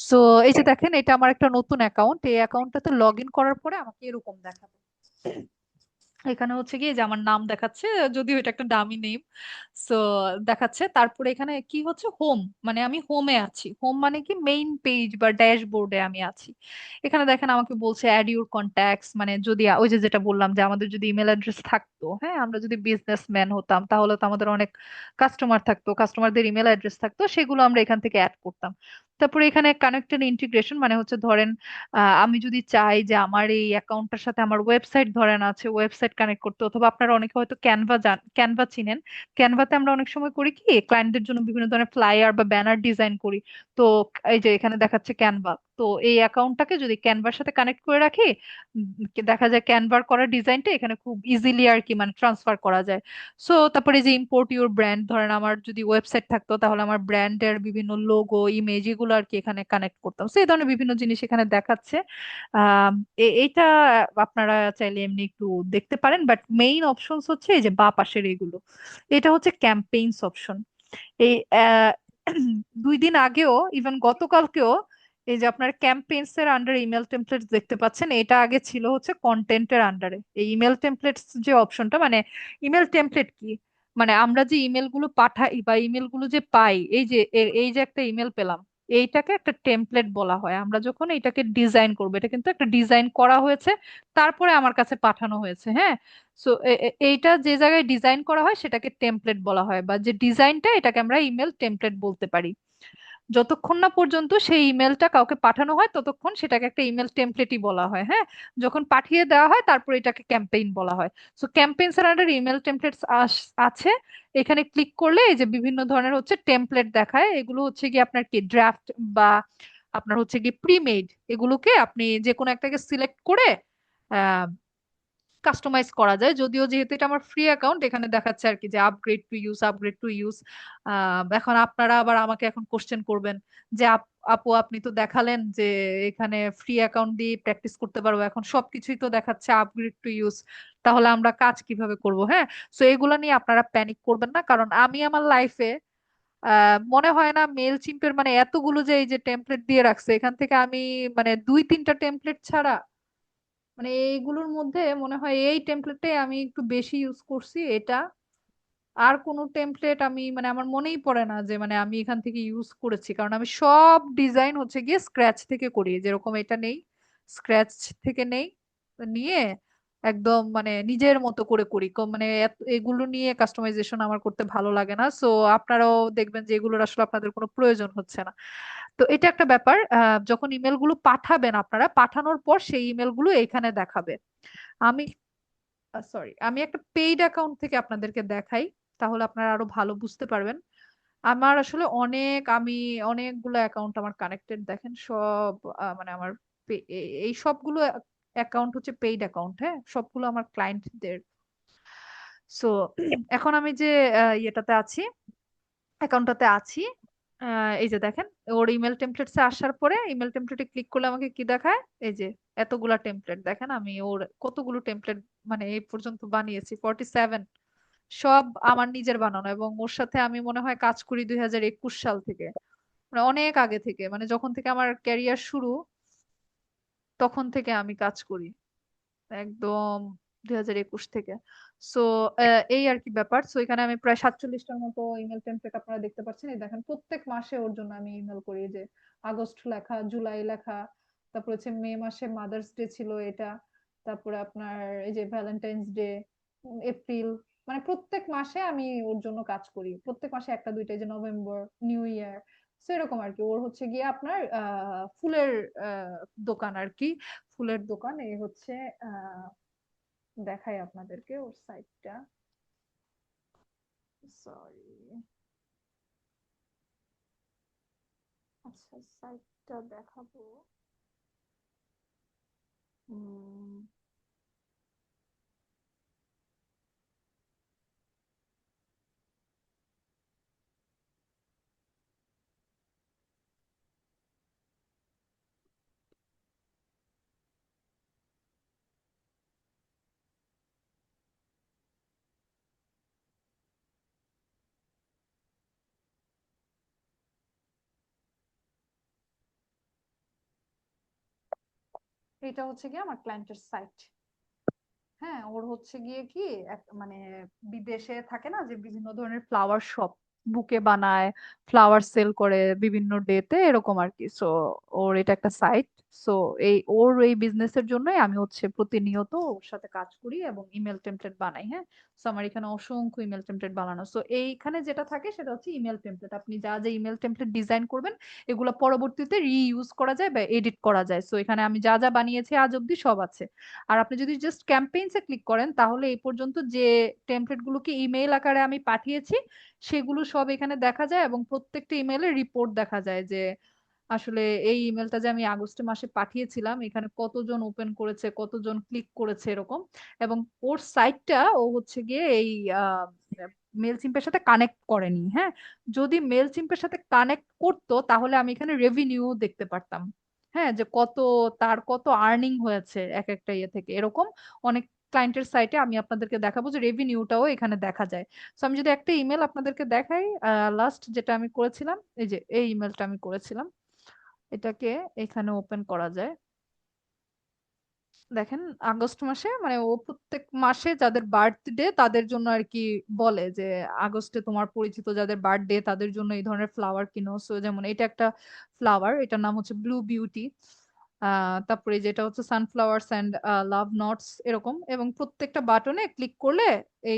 সো এই যে দেখেন, এটা আমার একটা নতুন অ্যাকাউন্ট। এই অ্যাকাউন্টটাতে লগ ইন করার পরে আমাকে এরকম দেখাবে। এখানে হচ্ছে কি যে আমার নাম দেখাচ্ছে, যদিও এটা একটা ডামি নেম। সো দেখাচ্ছে, তারপরে এখানে কি হচ্ছে, হোম, মানে আমি হোমে আছি। হোম মানে কি, মেইন পেজ বা ড্যাশবোর্ডে আমি আছি। এখানে দেখেন আমাকে বলছে অ্যাড ইউর কন্ট্যাক্টস, মানে যদি ওই যে যেটা বললাম যে আমাদের যদি ইমেল অ্যাড্রেস থাকতো, হ্যাঁ, আমরা যদি বিজনেসম্যান হতাম তাহলে তো আমাদের অনেক কাস্টমার থাকতো, কাস্টমারদের ইমেল অ্যাড্রেস থাকতো, সেগুলো আমরা এখান থেকে অ্যাড করতাম। তারপরে এখানে কানেক্টেড ইন্টিগ্রেশন, মানে হচ্ছে ধরেন আমি যদি চাই যে আমার এই অ্যাকাউন্টটার সাথে আমার ওয়েবসাইট ধরেন আছে, ওয়েবসাইট কানেক্ট করতে, অথবা আপনারা অনেকে হয়তো ক্যানভা চিনেন। ক্যানভাতে আমরা অনেক সময় করি কি, ক্লায়েন্টদের জন্য বিভিন্ন ধরনের ফ্লায়ার বা ব্যানার ডিজাইন করি। তো এই যে এখানে দেখাচ্ছে ক্যানভা, তো এই অ্যাকাউন্টটাকে যদি ক্যানভার সাথে কানেক্ট করে রাখি, দেখা যায় ক্যানভার করা ডিজাইনটা এখানে খুব ইজিলি আর কি মানে ট্রান্সফার করা যায়। সো তারপরে যে ইম্পোর্ট ইউর ব্র্যান্ড, ধরেন আমার যদি ওয়েবসাইট থাকতো তাহলে আমার ব্র্যান্ডের বিভিন্ন লোগো, ইমেজ, এগুলো আর কি এখানে কানেক্ট করতাম। সো এই ধরনের বিভিন্ন জিনিস এখানে দেখাচ্ছে। আহ এইটা আপনারা চাইলে এমনি একটু দেখতে পারেন, বাট মেইন অপশনস হচ্ছে এই যে বা পাশের এগুলো। এটা হচ্ছে ক্যাম্পেইনস অপশন। এই 2 দিন আগেও, ইভেন গতকালকেও, এই যে আপনার ক্যাম্পেইনস এর আন্ডার ইমেল টেমপ্লেটস দেখতে পাচ্ছেন, এটা আগে ছিল হচ্ছে কন্টেন্টের আন্ডারে। এই ইমেল টেমপ্লেটস যে অপশনটা, মানে ইমেল টেমপ্লেট কি, মানে আমরা যে ইমেল গুলো পাঠাই বা ইমেল গুলো যে পাই, এই যে এই যে একটা ইমেল পেলাম, এইটাকে একটা টেমপ্লেট বলা হয়। আমরা যখন এটাকে ডিজাইন করবো, এটা কিন্তু একটা ডিজাইন করা হয়েছে, তারপরে আমার কাছে পাঠানো হয়েছে। হ্যাঁ, সো এইটা যে জায়গায় ডিজাইন করা হয় সেটাকে টেমপ্লেট বলা হয়, বা যে ডিজাইনটা, এটাকে আমরা ইমেল টেমপ্লেট বলতে পারি। যতক্ষণ না পর্যন্ত সেই ইমেলটা কাউকে পাঠানো হয় ততক্ষণ সেটাকে একটা ইমেল টেমপ্লেটই বলা হয়। হ্যাঁ, যখন পাঠিয়ে দেওয়া হয় তারপর এটাকে ক্যাম্পেইন বলা হয়। So campaign under email templates আছে। এখানে ক্লিক করলে এই যে বিভিন্ন ধরনের হচ্ছে টেমপ্লেট দেখায়। এগুলো হচ্ছে কি আপনার কি ড্রাফট বা আপনার হচ্ছে কি প্রিমেড, এগুলোকে আপনি যে কোনো একটাকে সিলেক্ট করে কাস্টমাইজ করা যায়। যদিও যেহেতু এটা আমার ফ্রি অ্যাকাউন্ট, এখানে দেখাচ্ছে আর কি যে upgrade to use, upgrade to use. এখন আপনারা আবার আমাকে এখন কোশ্চেন করবেন যে আপু আপনি তো দেখালেন যে এখানে ফ্রি অ্যাকাউন্ট দিয়ে প্র্যাকটিস করতে পারবো, এখন সবকিছুই তো দেখাচ্ছে আপগ্রেড টু ইউজ, তাহলে আমরা কাজ কিভাবে করব? হ্যাঁ, সো এগুলা নিয়ে আপনারা প্যানিক করবেন না, কারণ আমি আমার লাইফে মনে হয় না মেল চিম্পের মানে এতগুলো যে এই যে টেমপ্লেট দিয়ে রাখছে, এখান থেকে আমি মানে 2-3টা টেমপ্লেট ছাড়া, মানে এইগুলোর মধ্যে মনে হয় এই টেমপ্লেটটাই আমি একটু বেশি ইউজ করছি। এটা আর কোনো টেমপ্লেট আমি মানে আমার মনেই পড়ে না যে মানে আমি এখান থেকে ইউজ করেছি, কারণ আমি সব ডিজাইন হচ্ছে গিয়ে স্ক্র্যাচ থেকে করি। যেরকম এটা নেই, স্ক্র্যাচ থেকে নেই, নিয়ে একদম মানে নিজের মতো করে করি। মানে এগুলো নিয়ে কাস্টমাইজেশন আমার করতে ভালো লাগে না। সো আপনারাও দেখবেন যে এগুলোর আসলে আপনাদের কোনো প্রয়োজন হচ্ছে না। তো এটা একটা ব্যাপার। যখন ইমেল গুলো পাঠাবেন, আপনারা পাঠানোর পর সেই ইমেল গুলো এখানে দেখাবে। আমি সরি, আমি একটা পেইড অ্যাকাউন্ট থেকে আপনাদেরকে দেখাই, তাহলে আপনারা আরো ভালো বুঝতে পারবেন। আমার আসলে আমি অনেকগুলো অ্যাকাউন্ট আমার কানেক্টেড, দেখেন সব মানে আমার এই সবগুলো অ্যাকাউন্ট হচ্ছে পেইড অ্যাকাউন্ট। হ্যাঁ, সবগুলো আমার ক্লায়েন্টদের। সো এখন আমি যে ইয়েটাতে আছি, অ্যাকাউন্টটাতে আছি, এই যে দেখেন, ওর ইমেল টেমপ্লেটসে আসার পরে ইমেল টেমপ্লেটে ক্লিক করলে আমাকে কি দেখায়, এই যে এতগুলা টেমপ্লেট। দেখেন আমি ওর কতগুলো টেমপ্লেট মানে এই পর্যন্ত বানিয়েছি, 47। সব আমার নিজের বানানো, এবং ওর সাথে আমি মনে হয় কাজ করি 2021 সাল থেকে, মানে অনেক আগে থেকে, মানে যখন থেকে আমার ক্যারিয়ার শুরু তখন থেকে আমি কাজ করি, একদম 2021 থেকে। সো এই আর কি ব্যাপার। সো এখানে আমি প্রায় 47টার মতো ইমেল টেমপ্লেট আপনারা দেখতে পাচ্ছেন। এই দেখেন প্রত্যেক মাসে ওর জন্য আমি ইমেল করি, যে আগস্ট লেখা, জুলাই লেখা, তারপর হচ্ছে মে মাসে মাদার্স ডে ছিল এটা, তারপরে আপনার এই যে ভ্যালেন্টাইন্স ডে, এপ্রিল, মানে প্রত্যেক মাসে আমি ওর জন্য কাজ করি। প্রত্যেক মাসে একটা দুইটা, এই যে নভেম্বর, নিউ ইয়ার। সেরকম আর কি। ওর হচ্ছে গিয়ে আপনার ফুলের দোকান আর কি, ফুলের দোকান। এই হচ্ছে আহ দেখাই আপনাদেরকে ওর সাইটটা। সরি, আচ্ছা সাইটটা দেখাবো। উম, এটা হচ্ছে গিয়ে আমার ক্লায়েন্টের সাইট। হ্যাঁ, ওর হচ্ছে গিয়ে কি মানে বিদেশে থাকে না যে বিভিন্ন ধরনের ফ্লাওয়ার শপ, বুকে বানায়, ফ্লাওয়ার সেল করে বিভিন্ন ডেতে, এরকম আর কি। সো ওর এটা একটা সাইট। সো ওর এই বিজনেসের জন্যই আমি হচ্ছে প্রতিনিয়ত ওর সাথে কাজ করি এবং ইমেল টেমপ্লেট বানাই। হ্যাঁ, সো আমার এখানে অসংখ্য ইমেল টেমপ্লেট বানানো। সো এইখানে যেটা থাকে সেটা হচ্ছে ইমেল টেমপ্লেট। আপনি যা যা ইমেল টেমপ্লেট ডিজাইন করবেন এগুলো পরবর্তীতে রিইউজ করা যায় বা এডিট করা যায়। সো এখানে আমি যা যা বানিয়েছি আজ অব্দি সব আছে। আর আপনি যদি জাস্ট ক্যাম্পেইনসে ক্লিক করেন তাহলে এই পর্যন্ত যে টেমপ্লেট গুলোকে ইমেইল আকারে আমি পাঠিয়েছি সেগুলো সব এখানে দেখা যায় এবং প্রত্যেকটা ইমেইলের রিপোর্ট দেখা যায় যে আসলে এই ইমেলটা যে আমি আগস্ট মাসে পাঠিয়েছিলাম এখানে কতজন ওপেন করেছে, কতজন ক্লিক করেছে এরকম। এবং ওর সাইটটা ও হচ্ছে গিয়ে এই মেল চিম্পের সাথে কানেক্ট করেনি। হ্যাঁ, যদি মেল চিম্পের সাথে কানেক্ট করতো তাহলে আমি এখানে রেভিনিউ দেখতে পারতাম। হ্যাঁ, যে তার কত আর্নিং হয়েছে এক একটা ইয়ে থেকে, এরকম অনেক ক্লায়েন্টের সাইটে আমি আপনাদেরকে দেখাবো যে রেভিনিউটাও এখানে দেখা যায়। তো আমি যদি একটা ইমেল আপনাদেরকে দেখাই, লাস্ট যেটা আমি করেছিলাম, এই যে এই ইমেলটা আমি করেছিলাম, এটাকে এখানে ওপেন করা যায়। দেখেন, আগস্ট মাসে মানে ও প্রত্যেক মাসে যাদের বার্থডে তাদের জন্য আর কি বলে যে আগস্টে তোমার পরিচিত যাদের বার্থডে তাদের জন্য এই ধরনের ফ্লাওয়ার কিনো। সো যেমন এটা একটা ফ্লাওয়ার, এটার নাম হচ্ছে ব্লু বিউটি। তারপরে যেটা হচ্ছে সানফ্লাওয়ার্স অ্যান্ড লাভ নটস এরকম। এবং প্রত্যেকটা বাটনে ক্লিক করলে এই